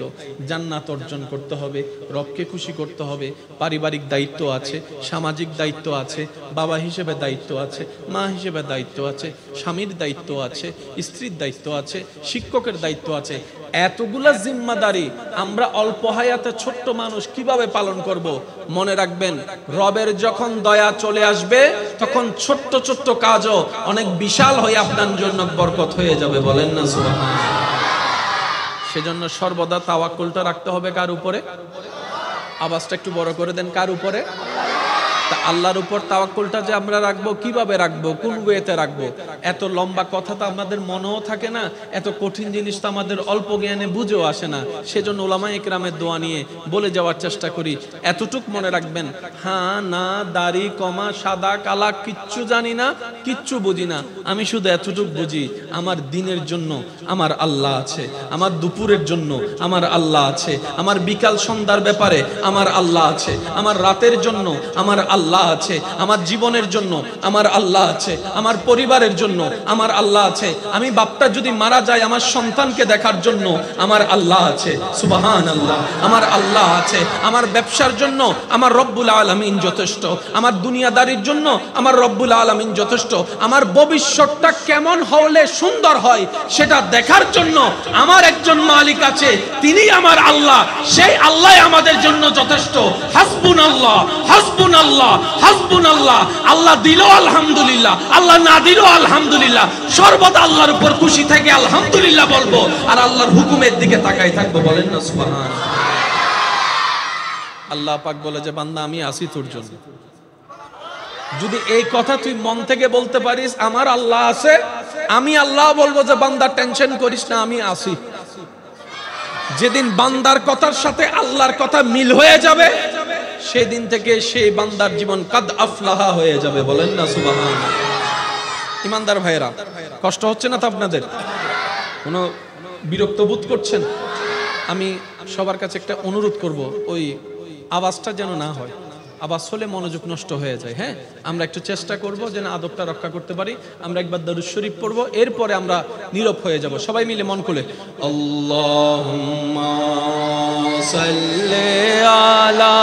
জান্নাত অর্জন করতে হবে, রবকে খুশি করতে হবে, পারিবারিক দায়িত্ব আছে, সামাজিক দায়িত্ব আছে, বাবা হিসেবে দায়িত্ব আছে, মা হিসেবে দায়িত্ব আছে, স্বামীর দায়িত্ব আছে, স্ত্রীর দায়িত্ব আছে, শিক্ষকের দায়িত্ব আছে। এতগুলা জিম্মাদারি আমরা অল্প হায়াতে ছোট্ট মানুষ কিভাবে পালন করব? মনে রাখবেন, রবের যখন দয়া চলে আসবে তখন ছোট্ট ছোট্ট কাজও অনেক বিশাল হয়ে আপনার জন্য বরকত হয়ে যাবে। বলেন না সুবহানাল্লাহ। সেজন্য সর্বদা তাওয়াক্কুলটা রাখতে হবে কার উপরে? আওয়াজটা একটু বড় করে দেন, কার উপরে? তা আল্লাহর উপর তাওয়াক্কুলটা যে আমরা রাখবো, কিভাবে রাখবো, কোন ওয়েতে রাখবো? এত লম্বা কথা তো আমাদের মনেও থাকে না, এত কঠিন জিনিস তো আমাদের অল্প জ্ঞানে বুঝেও আসে না। সেজন্য উলামায়ে ইকরামের দোয়া নিয়ে বলে যাওয়ার চেষ্টা করি। এতটুক মনে রাখবেন, হ্যাঁ না দাড়ি কমা সাদা কালা কিচ্ছু জানি না, কিচ্ছু বুঝি না, আমি শুধু এতটুক বুঝি, আমার দিনের জন্য আমার আল্লাহ আছে, আমার দুপুরের জন্য আমার আল্লাহ আছে, আমার বিকাল সন্ধ্যার ব্যাপারে আমার আল্লাহ আছে, আমার রাতের জন্য আমার আল্লাহ আছে, আমার জীবনের জন্য আমার আল্লাহ আছে, আমার পরিবারের জন্য আমার আল্লাহ আছে, আমি বাপটা যদি মারা যায় আমার সন্তানকে দেখার জন্য আমার আল্লাহ আছে। সুবহানাল্লাহ। আমার আল্লাহ আছে, আমার ব্যবসার জন্য আমার রব্বুল আলামিন যথেষ্ট, আমার দুনিয়াদারির জন্য আমার রব্বুল আলামিন যথেষ্ট, আমার ভবিষ্যৎটা কেমন হলে সুন্দর হয় সেটা দেখার জন্য আমার একজন মালিক আছে, তিনি আমার আল্লাহ, সেই আল্লাহ আমাদের জন্য যথেষ্ট। হাসবুনাল্লাহ হাসবুনাল্লাহ হাসবুনাল্লাহ। আল্লাহ দিল আলহামদুলিল্লাহ, আল্লাহ না দিল আলহামদুলিল্লাহ, সর্বদা আল্লাহর উপর খুশি থেকে আলহামদুলিল্লাহ বলবো আর আল্লাহর হুকুমের দিকে তাকাই থাকবো। বলেন না সুবহানাল্লাহ। আল্লাহ পাক বলে যে বান্দা আমি আছি তোর জন্য। যদি এই কথা তুই মন থেকে বলতে পারিস আমার আল্লাহ আছে, আমি আল্লাহ বলবো যে বান্দা টেনশন করিস না, আমি আছি। যেদিন বান্দার কথার সাথে আল্লাহর কথা মিল হয়ে যাবে সেদিন থেকে সেই বান্দার জীবন কাদ আফলাহা হয়ে যাবে। বলেন না সুবহানাল্লাহ। ইমানদার ভাইরা, কষ্ট হচ্ছে না তো আপনাদের? কোনো বিরক্ত বোধ করছেন? আমি সবার কাছে একটা অনুরোধ করব, ওই আওয়াজটা যেন না হয়, আওয়াজ হলে মনোযোগ নষ্ট হয়ে যায়। হ্যাঁ, আমরা একটু চেষ্টা করব যেন আদবটা রক্ষা করতে পারি। আমরা একবার দরুদ শরীফ পড়বো, এরপরে আমরা নীরব হয়ে যাব। সবাই মিলে মন খুলে আল্লাহুম্মা সাল্লি আলা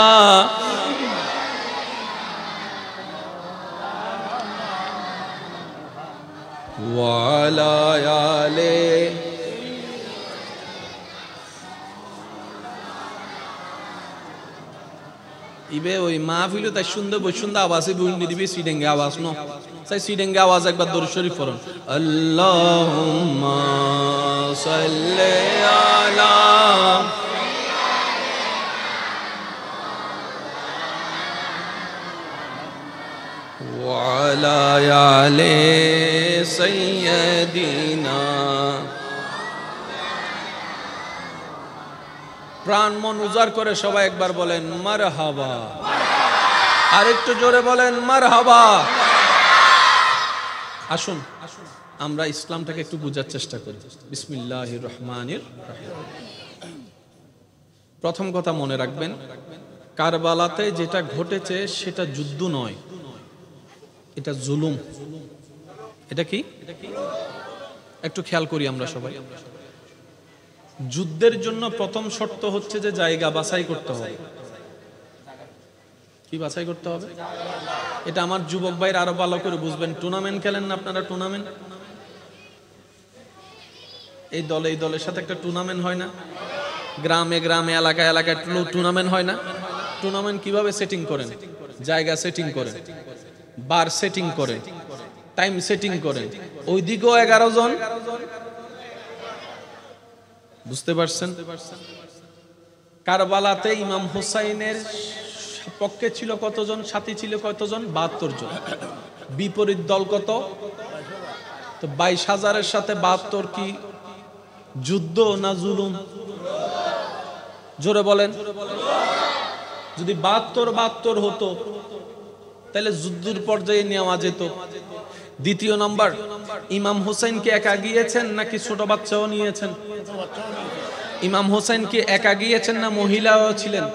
ওয়া আলা আলি ইবে ওই মাহফিলে তাই সুন্দর বৈসুন্দর আওয়াজে বুঝিয়ে দিবি সিডেঙ্গে আওয়াজ ন তাই সিডেঙ্গে আওয়াজ একবার দরুদ শরীফ পড়ুন। আল্লাহুম্মা সাল্লি আলা ওয়া আলা আলি সাইয়্যিদিনা। প্রাণ মন উজাড় করে সবাই একবার বলেন মারহাবা, আরেকটু জোরে বলেন মারহাবা। আসুন আমরা ইসলামটাকে একটু বোঝার চেষ্টা করি। বিসমিল্লাহির রহমানির রহিম। প্রথম কথা মনে রাখবেন, কারবালাতে যেটা ঘটেছে সেটা যুদ্ধ নয়, এটা জুলুম। এটা কি? একটু খেয়াল করি আমরা সবাই। যুদ্ধের জন্য প্রথম শর্ত হচ্ছে যে জায়গা বাছাই করতে হবে। কি বাছাই করতে হবে? এটা আমার যুবক ভাইরা আরো ভালো করে বুঝবেন। টুর্নামেন্ট খেলেন না আপনারা? টুর্নামেন্ট, এই দলে এই দলের সাথে একটা টুর্নামেন্ট হয় না? গ্রামে গ্রামে এলাকায় এলাকায় টুর্নামেন্ট হয় না? টুর্নামেন্ট কিভাবে সেটিং করেন? জায়গা সেটিং করেন, বার সেটিং করেন, টাইম সেটিং করেন। ওইদিকেও 11 জন, বুঝতে পারছেন? কারবালাতে ইমাম হুসাইনের পক্ষে ছিল কতজন? সাথী ছিল কতজন? 72 জন। বিপরীত দল কত? তো 22,000-এর সাথে 72 কি যুদ্ধ না জুলুম? জোরে বলেন। যদি 72 হতো তাহলে যুদ্ধের পর্যায়ে নেওয়া যেত। দ্বিতীয় নম্বর, ইমাম হুসাইন কি একা গিয়েছেন নাকি ছোট বাচ্চাও নিয়েছেন? ইমাম হুসাইন কি একা গিয়েছেন না মহিলাও ছিলেন?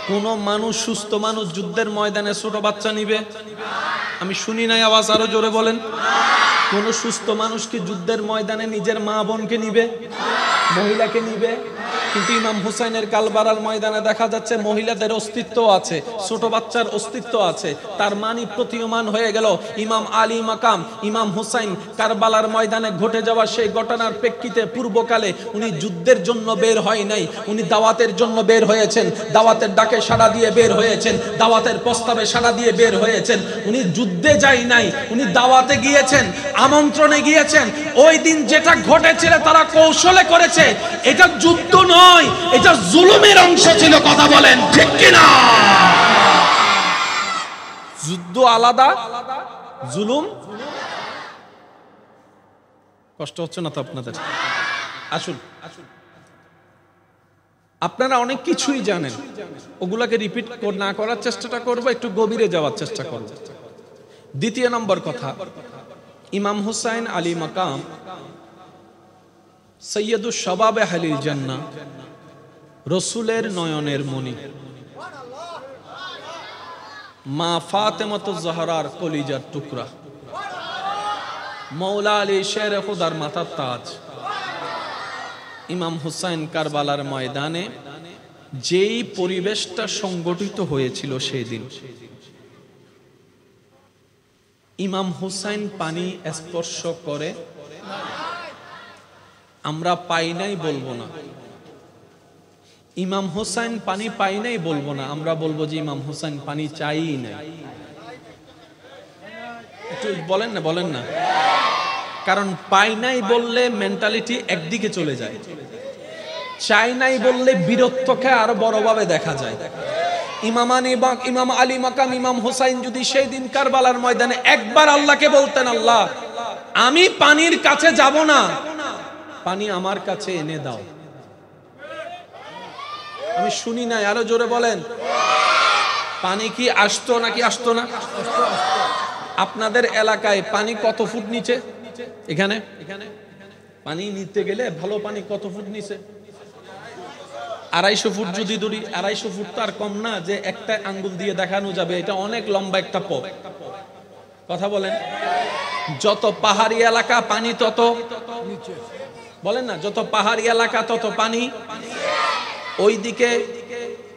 কোন মানুষ, সুস্থ মানুষ যুদ্ধের ময়দানে ছোট বাচ্চা নিবে? আমি শুনি নাই আওয়াজ, আরো জোরে বলেন। কোন সুস্থ মানুষ কি যুদ্ধের ময়দানে নিজের মা বোনকে নিবে, মহিলাকে নিবে? কিন্তু ইমাম হুসাইনের কারবালার ময়দানে দেখা যাচ্ছে মহিলাদের অস্তিত্ব আছে, ছোট বাচ্চার অস্তিত্ব আছে। তার মানি প্রতীয়মান হয়ে গেল। ইমাম আলী মাকাম ইমাম হুসাইন কারবালার ময়দানে ঘটে যাওয়া সেই ঘটনার প্রেক্ষিতে পূর্বকালে উনি যুদ্ধের জন্য বের হয় নাই, উনি দাওয়াতের জন্য বের হয়েছেন। দাওয়াতের ডাকে সাড়া দিয়ে বের হয়েছেন, দাওয়াতের প্রস্তাবে সাড়া দিয়ে বের হয়েছেন। উনি যুদ্ধে যাই নাই, উনি দাওয়াতে গিয়েছেন, আমন্ত্রণে গিয়েছেন। ওই দিন যেটা ঘটেছিল তারা কৌশলে করেছে, এটা যুদ্ধ নয়, এটা জুলুমের অংশ ছিল। কথা বলেন ঠিক কিনা? যুদ্ধ আলাদা, জুলুম। কষ্ট হচ্ছে না তো আপনাদের? আসুন, আপনারা অনেক কিছুই জানেন, ওগুলাকে রিপিট না করার চেষ্টাটা করব, একটু গভীরে যাওয়ার চেষ্টা করব। দ্বিতীয় নম্বর কথা, ইমাম হুসাইন আলী মাকাম সৈয়দুশ শাবাবে আহলিল জান্নাহ, রসুলের নয়নের মণি, মা ফাতেমাতুজ জাহরার কলিজার টুকরা, মৌলা আলী শের খুদার মাথার তাজ। ইমাম হুসাইন কারবালার ময়দানে যেই পরিবেশটা সংগঠিত হয়েছিল সেদিন, ইমাম হুসাইন পানি স্পর্শ করে আমরা পাই নাই বলবো না, ইমাম হুসাইন পানি পাই নাই বলবো না, আমরা বলবো যে ইমাম হুসাইন পানি চাই নাই। একটু বলেন না, বলেন না। কারণ পাই নাই বললে মেন্টালিটি একদিকে চলে যায়, চাই নাই বললে বীরত্বকে আরো বড়ভাবে দেখা যায়। ইমাম আলী মাকাম ইমাম হুসাইন যদি সেই দিন কারবালার ময়দানে একবার আল্লাহকে বলতেন, আল্লাহ আমি পানির কাছে যাব না, পানি আমার কাছে এনে দাও। আমি শুনি নাই, আরো জোরে বলেন। পানি কি আসতো নাকি আসতো না? আপনাদের এলাকায় পানি কত ফুট নিচে? এখানে পানি নিতে গেলে ভালো পানি কত ফুট নিচে? 250 ফুট যদি ধরি, 250 ফুট তো আর কম না যে একটা আঙ্গুল দিয়ে দেখানো যাবে, এটা অনেক লম্বা একটা পথ। কথা বলেন। যত পাহাড়ি এলাকা পানি তত নিচে, বলেন না, যত পাহাড়ি এলাকা তত পানি। ওইদিকে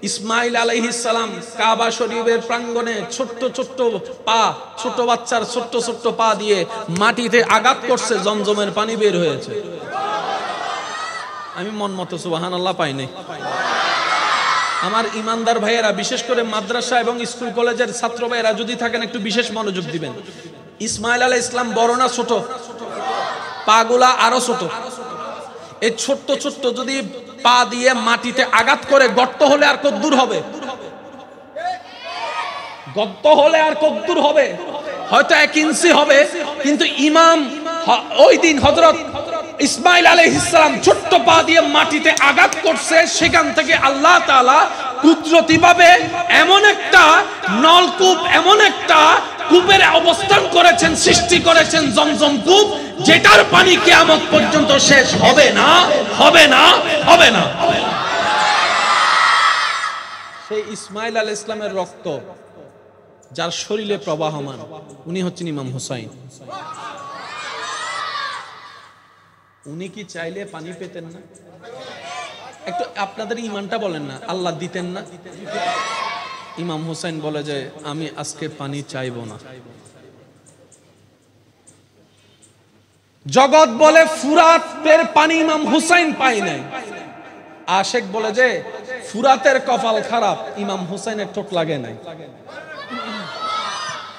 ইসমাইল আলাইহিস সালাম কাবা শরীফের প্রাঙ্গণে ছোট্ট ছোট্ট পা, ছোট বাচ্চার ছোট্ট ছোট্ট পা দিয়ে মাটিতে আঘাত করছে, জমজমের পানি বের হয়েছে। আমি মন মতো সুবহানাল্লাহ পাই নাই। আমার ইমানদার ভাইয়েরা, বিশেষ করে মাদ্রাসা এবং স্কুল কলেজের ছাত্র ভাইয়েরা যদি থাকেন একটু বিশেষ মনোযোগ দিবেন। ইসমাইল আলাইহিস ইসলাম বড় না ছোট? পাগুলা আরো ছোট। এই ছোট্ট ছোট্ট যদি পা দিয়ে মাটিতে আঘাত করে গর্ত হলে আর কতদূর হবে? গর্ত হলে আর কতদূর হবে? হয়তো 1 ইঞ্চি হবে। কিন্তু ইমাম ওই দিন হযরত ইসমাইল আলাইহিস সালাম ছোট্ট পা দিয়ে মাটিতে আঘাত করছে, সেখান থেকে আল্লাহ তাআলা কুদরতিভাবে এমন একটা নলকূপ, এমন একটা কূপের অবস্থান করেছেন, সৃষ্টি করেছেন, জমজম কূপ, যেটার পানি কিয়ামত পর্যন্ত শেষ হবে না, হবে না, হবে না। সেই ইসমাইল আলাইহিস ইসলামের রক্ত যার শরীরে প্রবাহমান, উনি হচ্ছেন ইমাম হুসাইন। উনি কি চাইলে পানি পেতেন না? একটু আপনাদের ইমানটা বলেন না, আল্লাহ দিতেন না? ইমাম হুসাইন বলে যে আমি আজকে পানি চাইবো না। জগৎ বলে ফুরাতের পানি ইমাম হুসাইন পায় নাই। আশেক বলে যে ফুরাতের কপাল খারাপ, ইমাম হুসাইনের ঠোঁট লাগে নাই।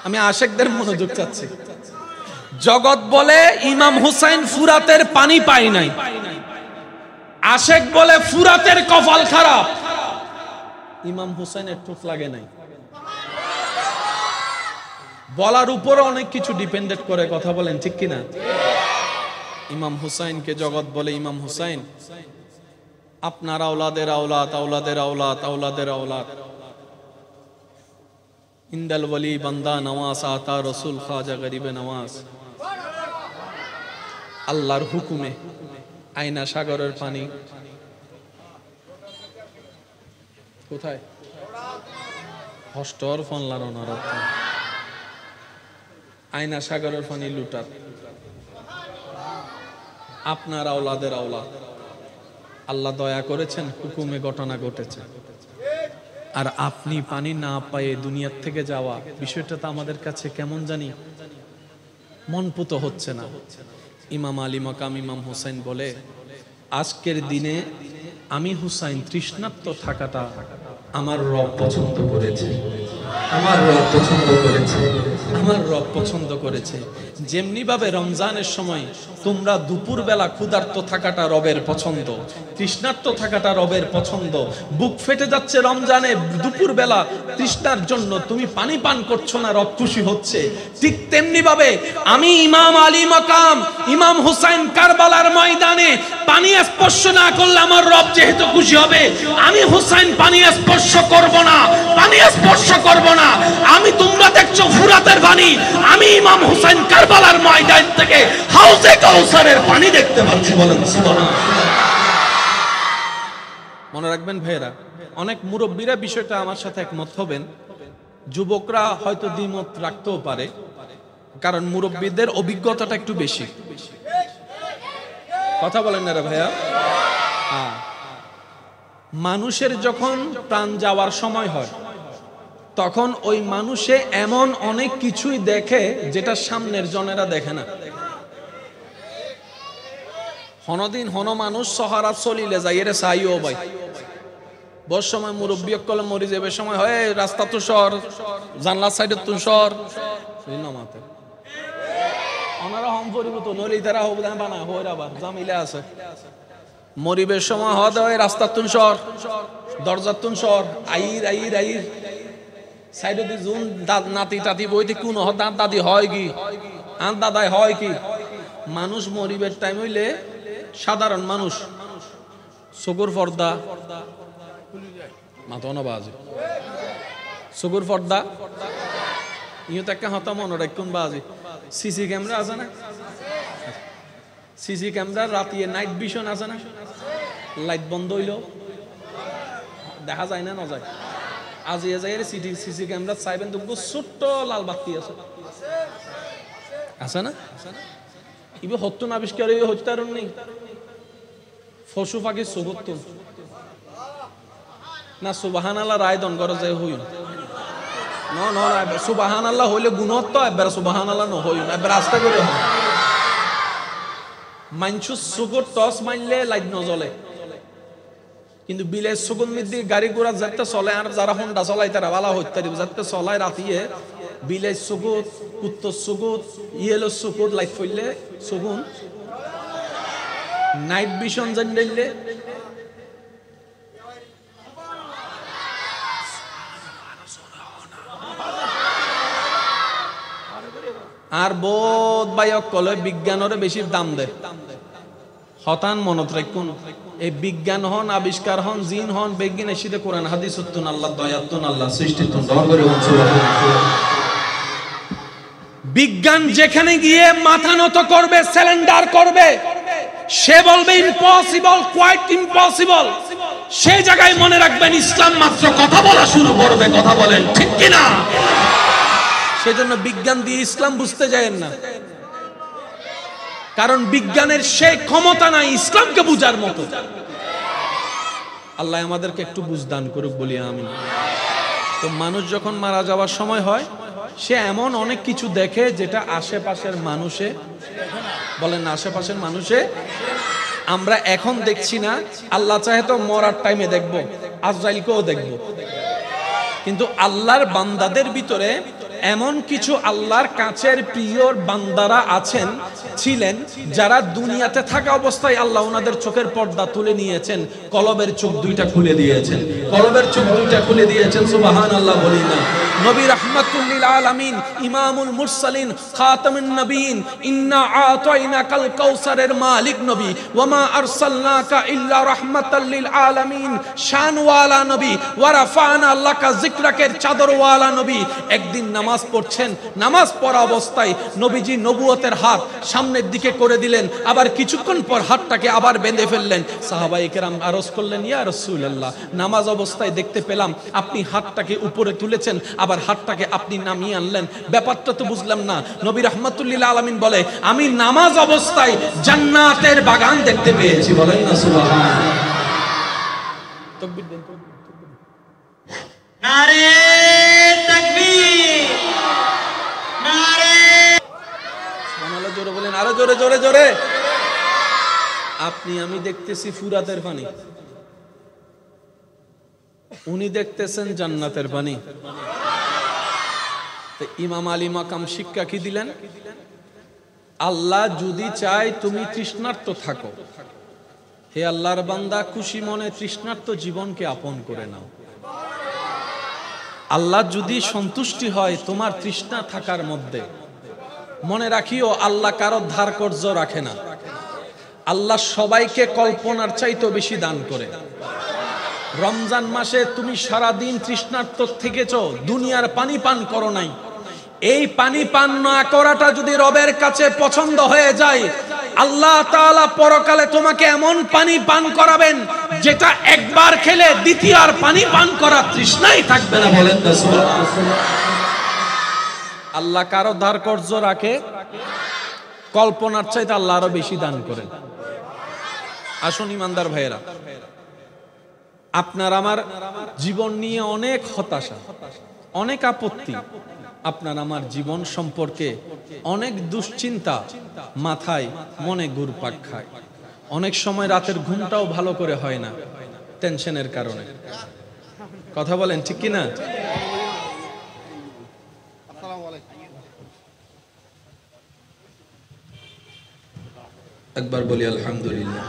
আমি আশেকদের মনোযোগ চাচ্ছি। জগৎ বলে ইমাম হুসাইন ফুরাতের পানি পায় নাই, আশেক বলে ফুরাতের কপাল খারাপ, ইমাম হুসাইনের ঠোঁট লাগে নাই। বলার উপরে অনেক কিছু ডিপেন্ডেন্ট করে। কথা বলেন ঠিক কিনা? ইমাম হুসাইনকে জগৎ বলে ইমাম হুসাইন আপনার আওলাদের আওলাদ, আওলাদের আওলাদ, আওলাদের আওলাদ। ইন্দাল ওয়ালি বান্দা নওয়াজ আতা রসুল খাজা গরিবে নওয়াজ। আল্লাহর হুকুমে আয়না সাগরের পানি কোথায়? হস্টর ফনলার অনারত আয়না সাগরের পানি লুটার আপনার আওলাদের আওলাদ। আল্লাহ দয়া করেছেন, হুকুমে ঘটনা ঘটেছে, আর আপনি পানি না পেয়ে দুনিয়ার থেকে যাওয়া, বিষয়টা তো আমাদের কাছে কেমন জানি মনপুত হচ্ছে না। ইমাম আলী মাকাম ইমাম হুসাইন বলে, আজকের দিনে আমি হুসাইন তৃষ্ণার্ত থাকাটা আমার রব পছন্দ করেছে, আমার রব পছন্দ করেছে, আমার রব পছন্দ করেছে। যেমনি ভাবে রমজানের সময় তোমরা দুপুর বেলা ক্ষুধার্ত থাকাটা রবের পছন্দ, তৃষ্ণার্ত থাকাটা রবের পছন্দ, বুক ফেটে যাচ্ছে রমজানে দুপুর বেলা তৃষ্ণার জন্য, তুমি পানি পান করছো না, রব খুশি হচ্ছে। ঠিক তেমনি ভাবে আমি ইমাম আলী মাকাম ইমাম হুসাইন কারবালার ময়দানে পানি স্পর্শ না করলে আমার রব যেহেতু খুশি হবে, আমি হুসাইন পানি স্পর্শ করব না, পানি স্পর্শ করব না। আমি তোমরা দেখছো ফুরাতের পানি, আমি ইমাম হুসাইন কারবালার ময়দান থেকে হাউজে কাউসারের পানি দেখতে পাচ্ছি। বলেন সুবহানাল্লাহ। মনে রাখবেন ভাইয়েরা, অনেক মুরব্বীরা বিষয়টা আমার সাথে একমত হবেন, যুবকরা হয়তো দ্বিমত রাখতেও পারে, কারণ মুরব্বীদের অভিজ্ঞতাটা একটু বেশি। কথা বলেন না রে ভাইয়া। মানুষের যখন প্রাণ যাওয়ার সময় হয়, তখন ওই মানুষে এমন অনেক কিছুই দেখে যেটা সামনের জনেরা দেখে না। হনদিন হন মানুষ সহারা চলিলে যাই এর চাইও ভাই, বস সময় মুরব্বী কলে মরি যাবে সময় হয় রাস্তা তো সর, জানলার সাইডে তো সর, নামাতে ওনারা হম পরিবর্তন নইলে তারা হোক বানা হয়ে আবার জামিলে আছে। মরিবের সময় হওয়া দেওয়া রাস্তার তুন সর, দরজার তুন সর, আইর আইর আইর সাইডে দি জুন নাতি টাতি বইতে কোন দাঁত দাদি হয় কি আন দাদাই হয় কি। মানুষ মরিবের টাইম হইলে সাধারণ মানুষ চকুর পর্দা মাথা বাজে, চকুর পর্দা ইহতে একটা হতা মনে রাখুন বাজে। সিসি ক্যামেরা আছে না, সিসি ক্যামেরা রাতিয়ে নাইট ভিশন আছে না, লাইট বন্ধ হইল দেখা যায় না, না যায় আজিয়ে যায় সিসি ক্যামেরা চাইবেন দেখবো ছোট্ট লাল বাতি আছে, আছে না? ইবে হত্যন আবিষ্কার হত্যা নেই, পশু পাখি সুগত না সুবহানাল্লাহ রায় দন করে যায় হইন না সুবহানাল্লাহ হইলে গুণত্ব এবার সুবহানাল্লাহ ন হইন এবার আস্তে করে মানছু সুগর টস মানলে লাইট ন জ্বলে, কিন্তু বিলের সুগুন মিদি গাড়ি ঘোড়া যাতে চলে, আর যারা হোন্ডা চলাই তারা ভালো হত্যা দিব যাতে চলায় রাতিয়ে বিলের সুগুত উত্তর সুগুত ইয়েলো সুগুত লাইট ফইলে সুগুন নাইট ভিশন জানলে আর বোধ বাইক কলে বিজ্ঞানরে বেশি দাম দেয়। হতান মনত রাখুন, এই বিজ্ঞান হন আবিষ্কার হন জিন হন বিজ্ঞান এসে কোরআন হাদিস উত্তন আল্লাহ দয়াতুন আল্লাহ সৃষ্টিতুন দরবারে বিজ্ঞান যেখানে গিয়ে মাথা নত করবে, স্যালেন্ডার করবে, সে বলবে ইম্পসিবল, কোয়াইট ইম্পসিবল, সেই জায়গায় মনে রাখবেন ইসলাম মাত্র কথা বলা শুরু করবে। কথা বলেন ঠিক কিনা? সেজন্য বিজ্ঞান দিয়ে ইসলাম বুঝতে যায়েন না, কারণ বিজ্ঞানের সেই ক্ষমতা নাই ইসলামকে বুঝার মতো। আল্লাহ আমাদেরকে একটু বুঝদান করুক বলি আমিন। তো মানুষ যখন মারা যাওয়ার সময় হয়, সে এমন অনেক কিছু দেখে যেটা আশেপাশের মানুষে বলেন না, আশেপাশের মানুষে আমরা এখন দেখছি না, আল্লাহ চাহে তো মরার টাইমে দেখব, আজরাইলকেও দেখব। কিন্তু আল্লাহর বান্দাদের ভিতরে এমন কিছু আল্লাহর কাছের প্রিয় বান্দারা আছেন ছিলেন যারা দুনিয়াতে থাকা অবস্থায় আল্লাহ ওনাদের চোখের পর্দা তুলে নিয়েছেন, কলবের চোখ দুইটা খুলে দিয়েছেন, কলবের চোখ দুইটা খুলে দিয়েছেন। সুবহানাল্লাহ বলি না। নবী রাহমাতুল লিল আলামিন, ইমামুল মুরসালিন, খাতামুন নবীন, ইন্না আতাইনাকাল কাউসারের মালিক নবী, ওয়ামা আরসালনাকা ইল্লা রাহমাতাল লিল আলামিন, শানওয়ালা নবী, ওয়া রাফা'না লাকা যিকরাকের চাদরওয়ালা নবী। একদিন নামাজ পড়ছেন, নামাজ পড়া অবস্থায় নবীজি নবুয়তের হাত সামনের দিকে করে দিলেন, আবার কিছুক্ষণ পর হাতটাকে আবার বেঁধে ফেললেন। সাহাবায়ে কেরাম আরজ করলেন, ইয়া রাসূলুল্লাহ, নামাজ অবস্থায় দেখতে পেলাম আপনি হাতটাকে উপরে তুলেছেন, আবার হাতটাকে আপনি নামিয়ে আনলেন, ব্যাপারটা তো বুঝলাম না। নবী রাহমাতুল্লিল আলামিন বলে, আমি নামাজ অবস্থায় জান্নাতের বাগান দেখতে পেয়েছি। বলেন না সুবহানাল্লাহ। তাকবীর দেন। নারে তাকবীর, নারে সুবহানাল্লাহ। জোরে বলেন, আরো জোরে জোরে জোরে। আপনি আমি দেখতেছি ফুরাতের পানি, উনি দেখতেছেন জান্নাতের পানি। তো ইমাম আলী মাকাম শিক্ষা কি দিলেন? আল্লাহ যদি চায় তুমি তৃষ্ণার্ত থাকো, হে আল্লাহর বান্দা, খুশি মনে তৃষ্ণার্ত জীবনকে আপন করে নাও। আল্লাহ যদি সন্তুষ্টি হয় তোমার তৃষ্ণা থাকার মধ্যে, মনে রাখিও আল্লাহ কারো ধার কর্জ রাখে না। আল্লাহ সবাইকে কল্পনার চাইতে বেশি দান করে। রমজান মাসে তুমি সারা দিন তৃষ্ণার্ত থেকেছো, দুনিয়ার পানি পান করো নাই। এই পানি পান না করাটা যদি রবের কাছে পছন্দ হয়ে যায়, আল্লাহ তাআলা পরকালে তোমাকে এমন পানি পান করাবেন যেটা একবার খেলে দ্বিতীয় আর পানি পান করার তৃষ্ণাই থাকবে না। বলেন না সুবহানাল্লাহ। আল্লাহ কারো ধার কর্জ রাখে, কল্পনার চাইতে আল্লাহ আরো বেশি দান করেন। আসুন ইমানদার ভাইয়েরা, আপনার আমার জীবন নিয়ে অনেক হতাশা, অনেক আপত্তি, আপনার আমার জীবন সম্পর্কে অনেক দুশ্চিন্তা মাথায় মনে ঘুরপাক খায়। অনেক সময় রাতের ঘুমটাও ভালো করে হয় না টেনশনের কারণে। কথা বলেন ঠিক কি না? একবার বলি আলহামদুলিল্লাহ।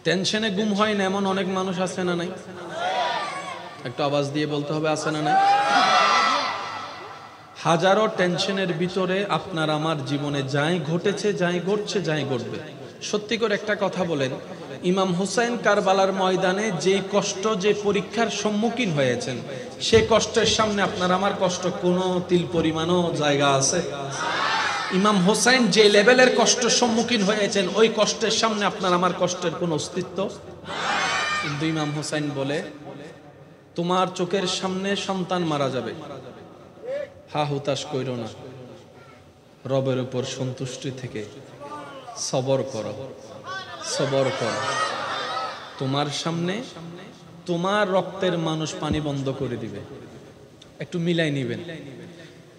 টেনশনে ঘুম হয় না এমন অনেক মানুষ আছে না নাই? একটু আওয়াজ দিয়ে বলতে হবে, আছে না নাই? হাজারো টেনশনের ভিতরে আপনার আমার জীবনে যাই ঘটেছে, যাই ঘটছে, যাই ঘটবে। সত্যি করে একটা কথা বলেন, ইমাম হুসাইন কারবালার ময়দানে যে কষ্ট, যে পরীক্ষার সম্মুখীন হয়েছেন, সে কষ্টের সামনে আপনার আমার কষ্ট কোনো তিল পরিমাণও জায়গা আছে? ইমাম হুসাইন যে লেভেলের কষ্টের সম্মুখীন হয়েছেন, ওই কষ্টের সামনে আপনার আমার কষ্টের কোনো অস্তিত্ব। কিন্তু ইমাম হুসাইন বলে, তোমার চোখের সামনে সন্তান মারা যাবে, হা হুতাশ কইরো না, রবের উপর সন্তুষ্টি থেকে সবর করো, সবর করো। তোমার সামনে তোমার রক্তের মানুষ পানি বন্ধ করে দিবে, একটু মিলাই নিবেন।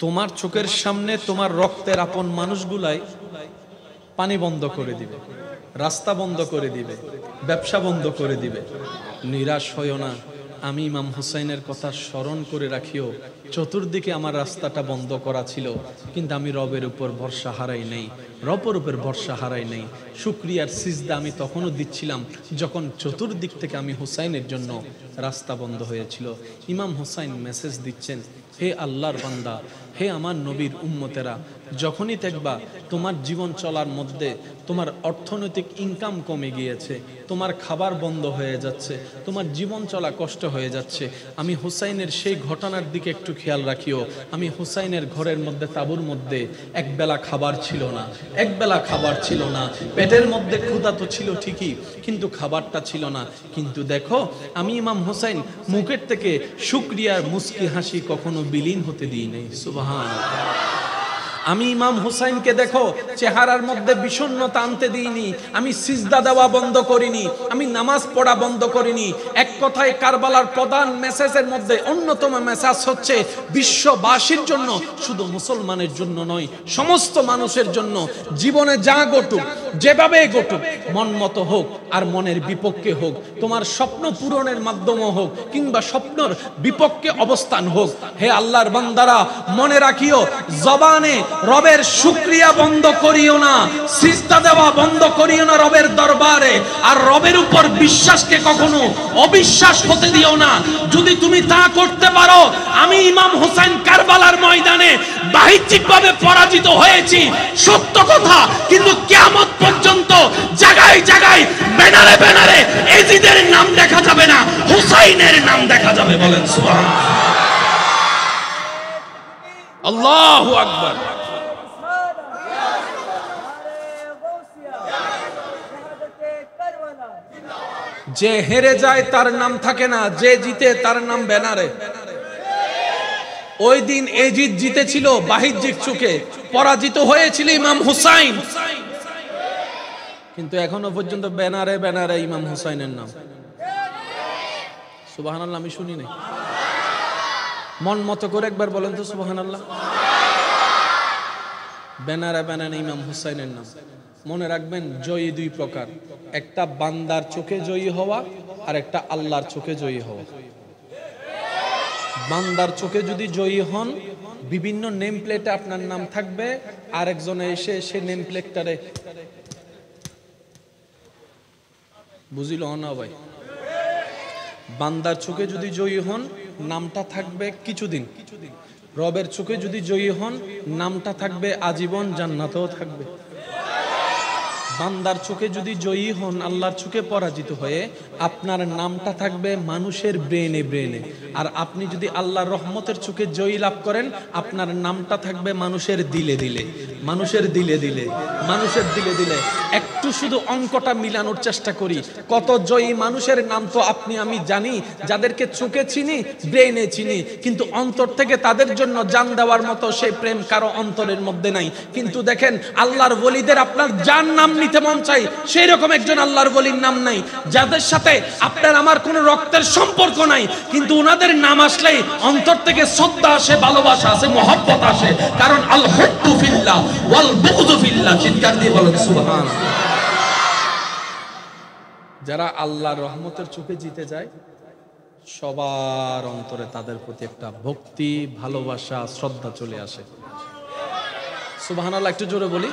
তোমার চোখের সামনে তোমার রক্তের আপন মানুষগুলাই পানি বন্ধ করে দিবে, রাস্তা বন্ধ করে দিবে, ব্যবসা বন্ধ করে দিবে। নিরাশ হইও না, আমি ইমাম হুসাইনের কথা স্মরণ করে রাখিও, চতুর্দিকে আমার রাস্তাটা বন্ধ করা ছিল, কিন্তু আমি রবের উপর ভরসা হারাই নাই, রবের উপর ভরসা হারাই নাই। শুকরিয়ার সিজদা আমি তখনও দিচ্ছিলাম যখন চতুর্দিক থেকে আমি হুসাইনের জন্য রাস্তা বন্ধ হয়েছিল। ইমাম হুসাইন মেসেজ দিচ্ছেন, হে আল্লাহর বান্দা, হে আমার নবীর উম্মতেরা, যখনই দেখবা তোমার জীবন চলার মধ্যে তোমার অর্থনৈতিক ইনকাম কমে গিয়েছে, তোমার খাবার বন্ধ হয়ে যাচ্ছে, তোমার জীবন চলা কষ্ট হয়ে যাচ্ছে, আমি হুসাইনের সেই ঘটনার দিকে একটু খেয়াল রাখিও। আমি হুসাইনের ঘরের মধ্যে, তাঁবুর মধ্যে একবেলা খাবার ছিল না, একবেলা খাবার ছিল না, পেটের মধ্যে ক্ষুধা তো ছিল ঠিকই, কিন্তু খাবারটা ছিল না। কিন্তু দেখো, আমি ইমাম হুসাইন মুখের থেকে শুকরিয়ার মুস্কি হাসি কখনো বিলীন হতে দিই নাই। সুবহানাল্লাহ। আমি ইমাম হুসাইনকে দেখো চেহারার মধ্যে বিষণ্ণতা আনতে দিইনি, আমি সিজদা দেওয়া বন্ধ করিনি, আমি নামাজ পড়া বন্ধ করিনি। এক কথায় কারবালার প্রধান মেসেজের মধ্যে অন্যতম মেসেজ হচ্ছে বিশ্ববাসীর জন্য, শুধু মুসলমানের জন্য নয়, সমস্ত মানুষের জন্য। জীবনে যা ঘটুক, যেভাবে ঘটুক, মন মতো হোক আর মনের বিপক্ষে হোক, তোমার স্বপ্ন পূরণের মাধ্যমে হোক কিংবা স্বপ্নর বিপক্ষে অবস্থান হোক, হে আল্লাহর বান্দারা, মনে রাখিও, জবানে রবের শুকরিয়া বন্ধ করিও না, সিজদা দেওয়া বন্ধ করিও না রবের দরবারে, আর রবের উপর বিশ্বাসকে কখনো অবিশ্বাস হতে দিও না। যদি তুমি তা করতে পারো, আমি ইমাম হুসাইন কারবালার ময়দানে বাহ্যিকভাবে পরাজিত হয়েছি সত্য কথা, কিন্তু কিয়ামত পর্যন্ত জায়গায় জায়গায় ব্যানারে ব্যানারে এজিদের নাম দেখা যাবে না, হুসাইনের নাম দেখা যাবে। বলেন সুবহানাল্লাহ। আল্লাহু আকবার। যে হেরে যায় তার নাম থাকে না, যে জিতে তার নাম ব্যানারে। ওই দিন এজিদ জিতেছিল বাহ্যিক চোখে, পরাজিত হয়েছিল ইমাম হুসাইন, কিন্তু এখনো পর্যন্ত ব্যানারে ব্যানারে ইমাম হুসাইনের নাম। সুবহানাল্লাহ, আমি শুনি নাই। মন মতো করে একবার বলেন তো সুবহানাল্লাহ। ব্যানারে ব্যানারে ইমাম হুসাইনের নাম। মনে রাখবেন, জয়ী দুই প্রকার, একটা বান্দার চোখে জয়ী হওয়া আর একটা আল্লাহর চোখে জয়ী হওয়া। বান্দার চোখে যদি জয়ী হন, বিভিন্ন নেম প্লেটে আপনার নাম থাকবে, আরেকজনে এসে সে নেম প্লেটটারে বুঝিল না ভাই। বান্দার চোখে যদি জয়ী হন, নামটা থাকবে কিছুদিন। রবের চোখে যদি জয়ী হন, নামটা থাকবে আজীবন, জান্নাতেও থাকবে। বান্দার চোখে যদি জয়ী হন, আল্লাহর চোখে পরাজিত হয়ে, আপনার নামটা থাকবে মানুষের ব্রেনে ব্রেনে। আর আপনি যদি আল্লাহর রহমতের চোখে জয়ী লাভ করেন, আপনার নামটা থাকবে মানুষের দিলে দিলে, মানুষের দিলে দিলে, মানুষের দিলে দিলে। একটু শুধু অঙ্কটা মিলানোর চেষ্টা করি। কত জয়ী মানুষের নাম তো আপনি আমি জানি, যাদেরকে চোখে চিনি, ব্রেনে চিনি, কিন্তু অন্তর থেকে তাদের জন্য জান দেওয়ার মতো সেই প্রেম কারো অন্তরের মধ্যে নাই। কিন্তু দেখেন, আল্লাহর ওলিদের আপনার জান নাম নিতে মন চাই, সেই রকম একজন আল্লাহর ওলির নাম নাই, যাদের সাথে আপনার আমার কোনো রক্তের সম্পর্ক নাই, কিন্তু ওনাদের নাম আসলেই অন্তর থেকে শ্রদ্ধা আসে, ভালোবাসা আসে, মহব্বত আসে। কারণ আল হুব্বু ফিল্লাহ ওয়াল বুগযু ফিল্লাহ। চিৎকার দিয়ে বলেন সুবহানাল্লাহ। যারা আল্লাহর রহমতের চোখে জিতে যায়, সবার অন্তরে তাদের প্রতি একটা ভক্তি, ভালোবাসা, শ্রদ্ধা চলে আসে। সুবহানাল্লাহ, একটু জোরে বলি।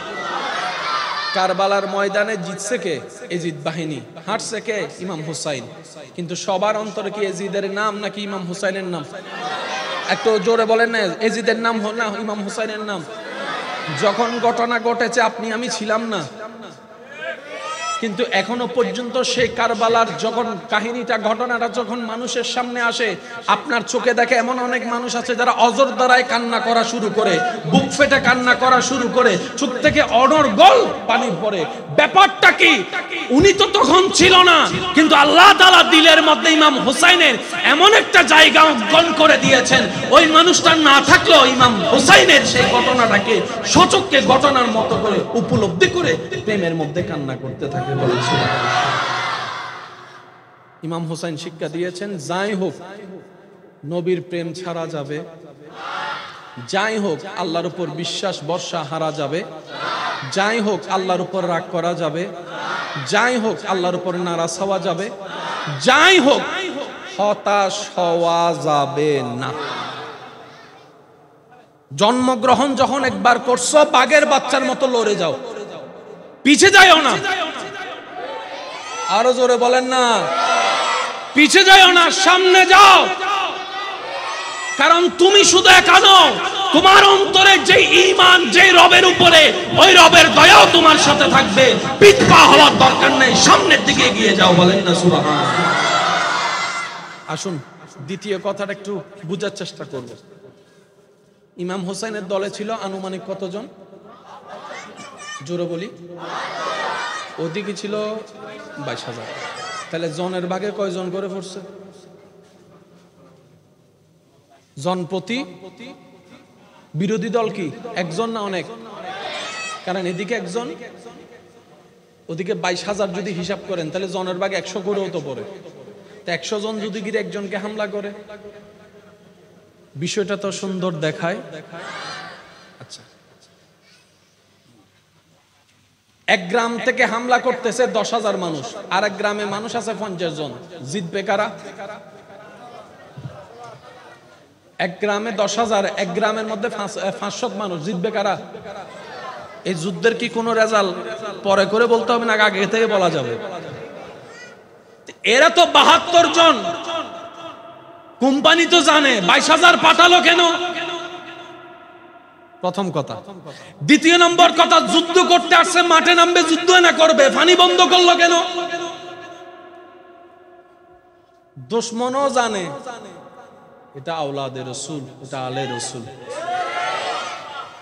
কারবালার ময়দানে জিতছে কে? এজিদ বাহিনী। হারছে কে? ইমাম হুসাইন। কিন্তু সবার অন্তরে কি এজিদের নাম নাকি ইমাম হুসাইনের নাম? একটু জোরে বলেন না, এজিদের নাম না ইমাম হুসাইনের নাম? যখন ঘটনা ঘটেছে আপনি আমি ছিলাম না, কিন্তু এখনো পর্যন্ত সেই কারবালার যখন কাহিনীটা, ঘটনাটা যখন মানুষের সামনে আসে, আপনার চোখে দেখে এমন অনেক মানুষ আছে যারা অজর দ্বারায় কান্না করা শুরু করে, বুক ফেটে কান্না করা শুরু করে, চোখ থেকে অনর্গল পানি পড়ে। ব্যাপারটা কি? উনি তো তখন ছিল না, কিন্তু আল্লাহ তাআলা দিলের মধ্যে ইমাম হুসাইনের এমন একটা জায়গা অঙ্কন করে দিয়েছেন, ওই মানুষটা না থাকলেও ইমাম হুসাইনের সেই ঘটনাটাকে সচক্ষে ঘটনার মতো করে উপলব্ধি করে প্রেমের মধ্যে কান্না করতে থাকে। ইমাম হুসাইন শিক্ষা দিয়েছেন, যাই হোক নবীর প্রেম ছাড়া যাবে, যাই হোক আল্লাহর উপর বিশ্বাস ভরসা হারা যাবে, যাই হোক আল্লাহর উপর রাগ করা যাবে, যাই হোক আল্লাহর উপর নারাজ হওয়া যাবে, যাই হোক হতাশ হওয়া যাবে না। জন্মগ্রহণ যখন একবার করছো, বাঘের বাচ্চার মতো লড়ে যাও, পিছে যাও না। আরো জোরে বলেন না, পিছে যাও না, সামনে যাও। কারণ তুমি শুধু একা নও, তোমার অন্তরে যে ঈমান, যে রবের উপরে, ওই রবের দয়াও তোমার সাথে থাকবে। পিছপা হওয়ার দরকার নেই, সামনের দিকে এগিয়ে যাও। বলেন না সুবহানাল্লাহ। আসুন দ্বিতীয় কথাটা একটু বুঝার চেষ্টা করব। ইমাম হোসেনের দলে ছিল আনুমানিক কতজন? জোরে বলি। ওদিকে ছিল 22,000। তাহলে জনের ভাগে কয়জন করে পড়ছে? জন প্রতি। বিরোধী দল কি একজন না অনেক? কারণ এদিকে একজন, ওদিকে 22,000 যদি হিসাব করেন, তাহলে জনের ভাগে 100 করেও তো পড়ে। তো 100 জন যদি গিয়ে একজনকে হামলা করে, বিষয়টা তো সুন্দর দেখায়। আচ্ছা, এক গ্রাম থেকে হামলা করতেছে 10,000 মানুষ, আর এক গ্রামে মানুষ আছে 50 জন, জিতবে কারা? এক গ্রামে 10,000, এক গ্রামের মধ্যে 500 মানুষ, জিতবে কারা? এই যুদ্ধের কি কোনো রেজাল্ট পরে করে বলতে হবে না, আগে থেকে বলা যাবে? এরা তো 72 জন, কোম্পানি তো জানে 22,000 পাঠালো কেন? প্রথম কথা। দ্বিতীয় নম্বর কথা, যুদ্ধ করতে আসছে, মাঠে নামবে, যুদ্ধ না করবে, পানি বন্ধ করলো কেন? দুশমনও জানে এটা আওলাদে রাসূল, এটা আলে রাসূল।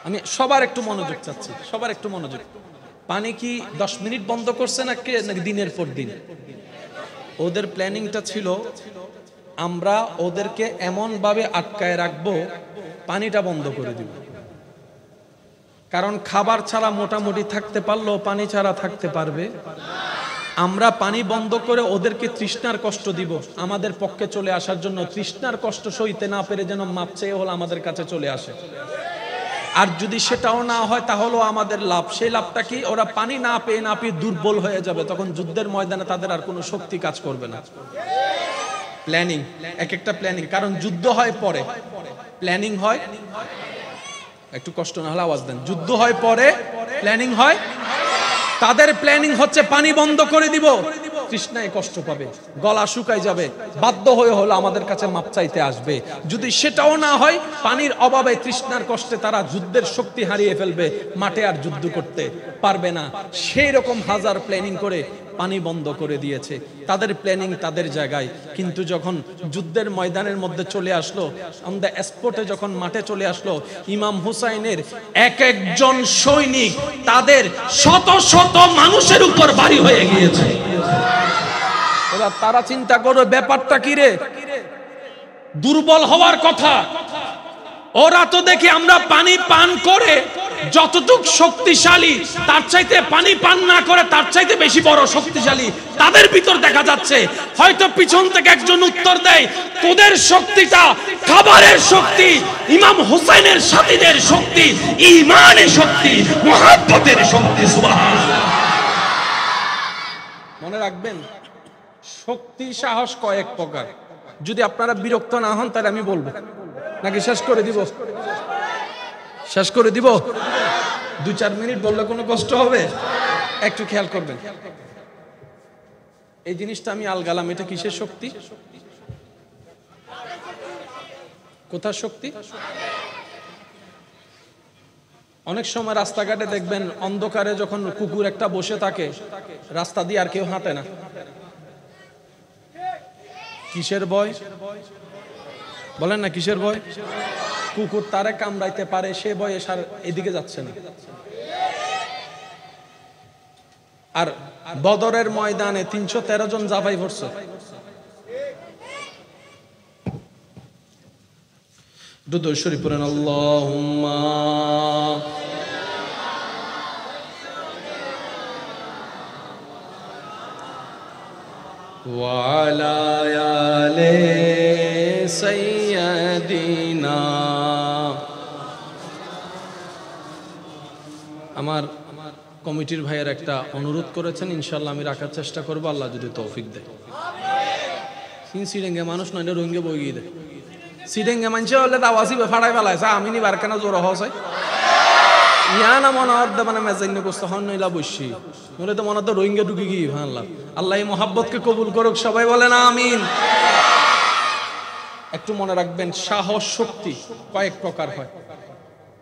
আমি সবার একটু মনোযোগ চাচ্ছি, সবার একটু মনোযোগ। পানি কি 10 মিনিট বন্ধ করছে নাকি দিনের পর দিন? ওদের প্ল্যানিংটা ছিল আমরা ওদেরকে এমন ভাবে আটকায় রাখবো, পানিটা বন্ধ করে দিব। কারণ খাবার ছাড়া মোটামুটি থাকতে পারলেও পানি ছাড়া থাকতে পারবে। আমরা পানি বন্ধ করে ওদেরকে তৃষ্ণার কষ্ট দিব, আমাদের পক্ষে চলে আসার জন্য। তৃষ্ণার কষ্ট সইতে না পেরে যেন মাপ চেয়ে হলো আমাদের কাছে চলে আসে। আর যদি সেটাও না হয় তাহলেও আমাদের লাভ। সেই লাভটা কি? ওরা পানি না পেয়ে দুর্বল হয়ে যাবে, তখন যুদ্ধের ময়দানে তাদের আর কোনো শক্তি কাজ করবে না। প্ল্যানিং, এক একটা প্ল্যানিং। কারণ যুদ্ধ হয় পরে, প্ল্যানিং হয়, একটু কষ্ট না হলে আওয়াজ দেন। যুদ্ধ হয় পরে, প্ল্যানিং হয়। তাদের প্ল্যানিং হচ্ছে পানি বন্ধ করে দিব, তৃষ্ণায় কষ্ট পাবে, গলা শুকায় যাবে, বাধ্য হয়ে হলো আমাদের কাছে মাপ চাইতে আসবে। যদি সেটাও না হয়, পানির অভাবে তৃষ্ণার কষ্টে তারা যুদ্ধের শক্তি হারিয়ে ফেলবে, মাঠে আর যুদ্ধ করতে পারবে না। সেই রকম হাজার প্ল্যানিং করে পানি বন্ধ করে দিয়েছে। তাদের প্ল্যানিং তাদের জায়গায়, কিন্তু যখন যুদ্ধের ময়দানের মধ্যে চলে আসলো, অন দ্য স্পটে যখন মাঠে চলে আসলো, ইমাম হুসাইনের এক একজন সৈনিক তাদের শত শত মানুষের উপর ভারী হয়ে গিয়েছে। এবার তারা চিন্তা করো ব্যাপারটা কি রে, দুর্বল হওয়ার কথা। ওরা তো দেখি আমরা পানি পান করে যতটুক শক্তিশালী, তার চাইতে পানি পান না করে তার চাইতে বেশি বড় শক্তিশালী তাদের ভিতর দেখা যাচ্ছে। হয়তো পিছন থেকে একজন উত্তর দেয়, তোদের শক্তিটা খাবারের শক্তি, ইমাম হুসাইনের সাথীদের শক্তি ঈমানের শক্তি, মুহাব্বতের শক্তি। সুবহানাল্লাহ। মনে রাখবেন, শক্তি সাহস কয়েক প্রকার। যদি আপনারা বিরক্ত না হন তাহলে আমি বলবো, নাকি শেষ করে দিব? শেষ করে দিব? 2-4 মিনিট বললে কোনো কষ্ট হবে? একটু খেয়াল করবেন, এই জিনিসটা আমি আলগালাম। এটা কিসের শক্তি? কোথার শক্তি? অনেক সময় রাস্তাঘাটে দেখবেন অন্ধকারে যখন কুকুর একটা বসে থাকে, রাস্তা দিয়ে আর কেউ হাঁটে না। কিসের ভয়? বলেন না, কিসের ভয়? কুকুর তারে কামড়াইতে পারে, সে ভয়ে সার এদিকে যাচ্ছে না। আর বদরের ময়দানে 313 জন জাফাই পড়ছে। দুরূদ শরীফ পড়েন, আল্লাহুম্মা ওয়া আলা আলি সাইয়্যিদিনা। আমার কমিটির ভাইয়ের একটা অনুরোধ করেছেন, ইনশাআল্লাহ আমি রাখার চেষ্টা করবো, আল্লাহ যদি তৌফিক দেয়। সিডেঙ্গে মানুষ নয়, রোহিঙ্গা বই গিয়ে দেয়। সিডেঙ্গে মানুষ হলে দাওয়াসি ফাড়াই ফেলাইছে, আমি নি বারখানা জোর হস ইয়া না মনে হয় মানে মেজাইন্য গোস্ত হন নইলা বসি বলে তো মনে হয় রোহিঙ্গা ঢুকে গিয়ে আল্লাহ আল্লাহ এই মোহাব্বতকে কবুল করুক, সবাই বলেন আমিন। একটু মনে রাখবেন, সাহস শক্তি কয়েক প্রকার হয়,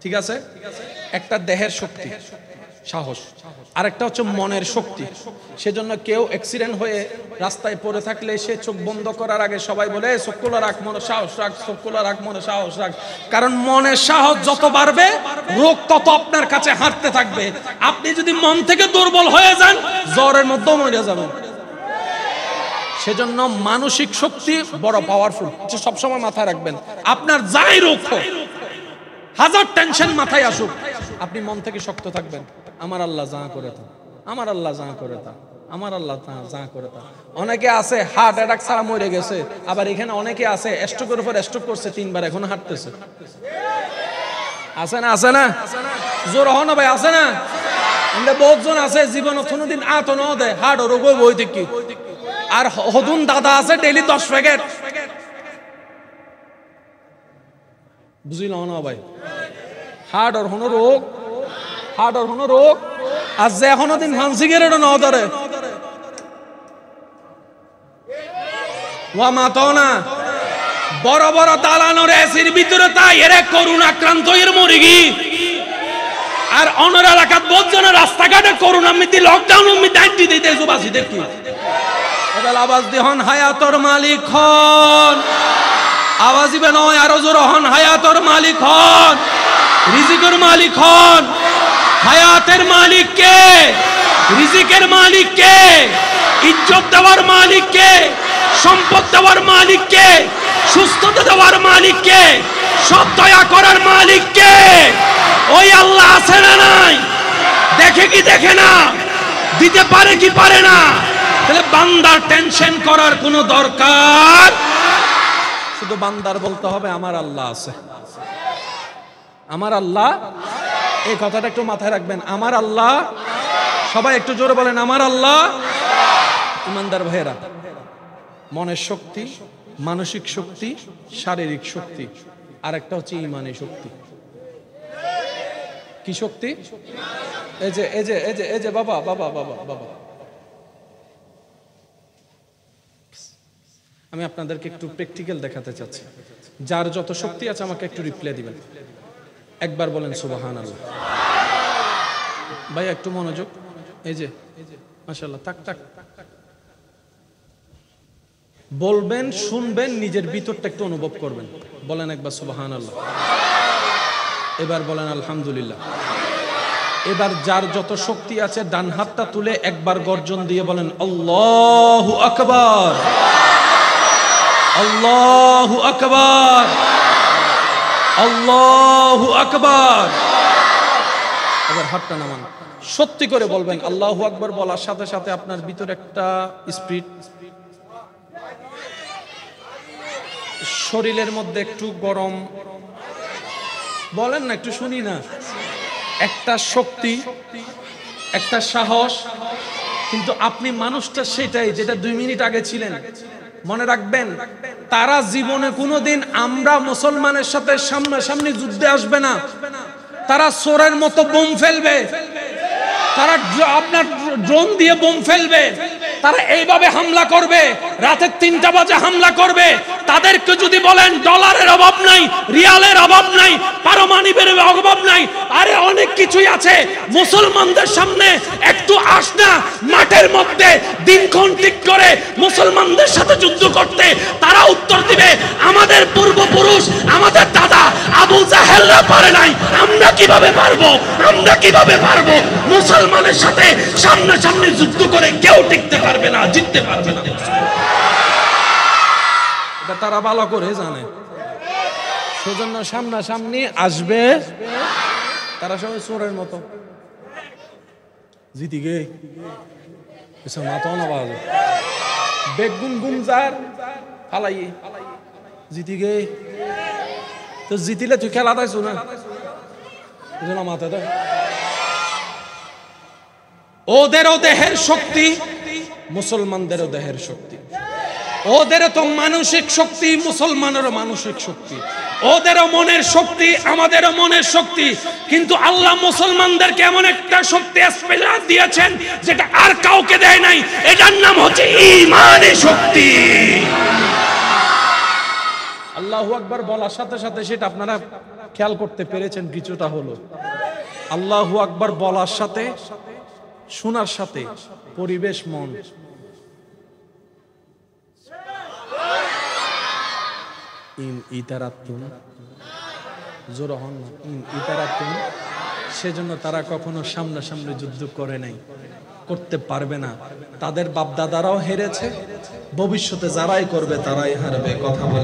ঠিক আছে? একটা দেহের শক্তি সাহস, আরেকটা হচ্ছে মনের শক্তি। সেজন্য কেউ অ্যাক্সিডেন্ট হয়ে রাস্তায় পড়ে থাকলে সে চোখ বন্ধ করার আগে সবাই বলে চোখ খোলা রাখ, মনে সাহস রাখ, চোখ খোলা রাখ, মনে সাহস রাখ। কারণ মনের সাহস যত বাড়বে রোগ তত আপনার কাছে হাঁটতে থাকবে। আপনি যদি মন থেকে দুর্বল হয়ে যান, জ্বরের মধ্যেও মরে যাবেন। সেজন্য মানসিক শক্তি বড় পাওয়ারফুল, সবসময় মাথায় রাখবেন। আপনার যাই রোগ হোক, হাজার টেনশন মাথায় আসুক, আপনি মন থেকে শক্ত থাকবেন। আমার আল্লাহ যা করে তা, আমার আল্লাহ যা করে তা, আমার আল্লাহ যা করে তা। অনেকে আছে হার্ট অ্যাটাক ছাড়া মরে গেছে, আবার এখানে অনেকে আছে স্ট্রোকের উপর স্ট্রোক করছে 3 বার, এখনো হাঁটতেছে। আছে না? আছে না? জোর হন ভাই, আছে না? আমরা বহুত জন আছে জীবন কোনোদিন আত ন দেয়, হার্ট রোগ বই দেখি। আর হদুন দাদা আছে ডেইলি 10 প্যাকেট, বুঝিল না ভাই? হার্ট ওর হনো রোগ, হার্ট ওর হনো রোগ। আর যে এখনো দিন ফান্সি গেরেট ন ধরে ওয়া মাতো না, বড় বড় দালানোর এসির ভিতরে তাই এরে করুণ আক্রান্ত এর মরিগি। আর অন্য এলাকাত বহুত জনের রাস্তাঘাটে করুণা মিতি লকডাউন মিতি দাঁড়ি দিতে জুবাসি দেখি। এবার আওয়াজ দিহন হায়াতর মালিক হন, আওয়াজ দিবে নয় আরো জোর হন, হায়াতর মালিক হন, রিজিকের মালিক হন। হায়াতের মালিক কে? রিজিকের মালিক কে? ইজ্জত দেওয়ার মালিক কে? সম্পদ দেওয়ার মালিক কে? সুস্থতা দেওয়ার মালিক কে? সব দয়া করার মালিক কে? ওই আল্লাহ আছে না নাই? দেখে কি দেখে না? দিতে পারে কি পারে না? তাহলে বান্দার টেনশন করার কোনো দরকার, শুধু বান্দার বলতে হবে আমার আল্লাহ আছে। আমার আল্লাহ, এই কথাটা একটু মাথায় রাখবেন। আমার আল্লাহ, সবাই একটু জোরে বলেন আমার আল্লাহ। ইমানদার ভাইয়েরা, মনের শক্তি, মানসিক শক্তি, শারীরিক শক্তি, আর একটা হচ্ছে ইমানি শক্তি। কি শক্তি? এই যে এই যে এই যে এই যে বাবা বাবা বাবা বাবা, আমি আপনাদেরকে একটু প্র্যাকটিক্যাল দেখাতে চাচ্ছি। যার যত শক্তি আছে আমাকে একটু রিপ্লাই দিবেন। একবার বলেন সুবহানাল্লাহ। ভাই একটু মনোযোগ। এই যে মাশাআল্লাহ, তাক তাক বলবেন, শুনবেন, নিজের ভিতরটা একটু অনুভব করবেন। বলেন একবার সুবহানাল্লাহ। এবার বলেন আলহামদুলিল্লাহ। এবার যার যত শক্তি আছে ডান হাতটা তুলে একবার গর্জন দিয়ে বলেন আল্লাহু আকবার, আল্লাহু আকবার, আল্লাহু আকবার। এবার হাতটা নামান, সত্যি করে বলবেন আল্লাহু আকবার। বলার সাথে সাথে আপনার ভিতরে একটা স্পিরিট, শরীরের মধ্যে একটু গরম, বলেন না একটু শুনি না, একটা শক্তি, একটা সাহস। কিন্তু আপনি মানুষটা সেটাই যেটা 2 মিনিট আগে ছিলেন। মনে রাখবেন, তারা জীবনে কোনোদিন আমরা মুসলমানের সাথে সামনাসামনি যুদ্ধে আসবে না। তারা চোরের মতো বোম ফেলবে, তারা আপনার ড্রোন দিয়ে বোম ফেলবে, তারা এইভাবে হামলা করবে, রাতে 3টা বাজে হামলা করবে। তাদেরকে যদি বলেন ডলারের অভাব নাই, রিয়ালের অভাব নাই, পারমাণবিকের অভাব নাই, আরে অনেক কিছুই আছে, মুসলমানদের সামনে একটু আস না মাঠের মধ্যে দিনক্ষণ ঠিক করে মুসলমানদের সাথে যুদ্ধ করতে, তারা উত্তর দিবে আমাদের পূর্বপুরুষ, আমাদের দাদা আবু জাহেলরা পারে নাই, আমরা কিভাবে পারবো, আমরা কিভাবে পারবো? মুসলমানের সাথে সামনাসামনি যুদ্ধ করে কেউ টিকতে পারবে না, জিততে পারবে না। এটা তারা ভালো করে জানে, সেজন্য সামনাসামনি আসবে তারা সবাই চোরের মতো। জিতি গে এসব মাথাও না বাজে বেগুন গুমজার ফালাই জিতি গে। তো জিতিলে তুই খেলা তাইছো না, মাথা দেয়। ওদেরও দেহের শক্তি, মুসলমানদেরও দেহের শক্তি। ওদেরও তো মানসিক শক্তি, মুসলমানেরও মানসিক শক্তি। ওদেরও মনের শক্তি, আমাদেরও মনের শক্তি। কিন্তু আল্লাহ মুসলমানদেরকে এমন একটা শক্তি স্পেশাল দিয়েছেন যেটা আর কাউকে দেয় নাই। এটার নাম হচ্ছে ঈমানের শক্তি। আল্লাহু আকবার বলার সাথে সাথে সেটা আপনারা খেয়াল করতে পেরেছেন কিছুটা হলো। আল্লাহু আকবার বলার সাথে, শোনার সাথে পরিবেশ, মন সেজন্য তারা কখনো সামনাসামনি যুদ্ধ করে নাই, করতে পারবে না। তাদের বাপ দাদারাও হেরেছে, ভবিষ্যতে যারাই করবে তারাই হারবে। কথা বলে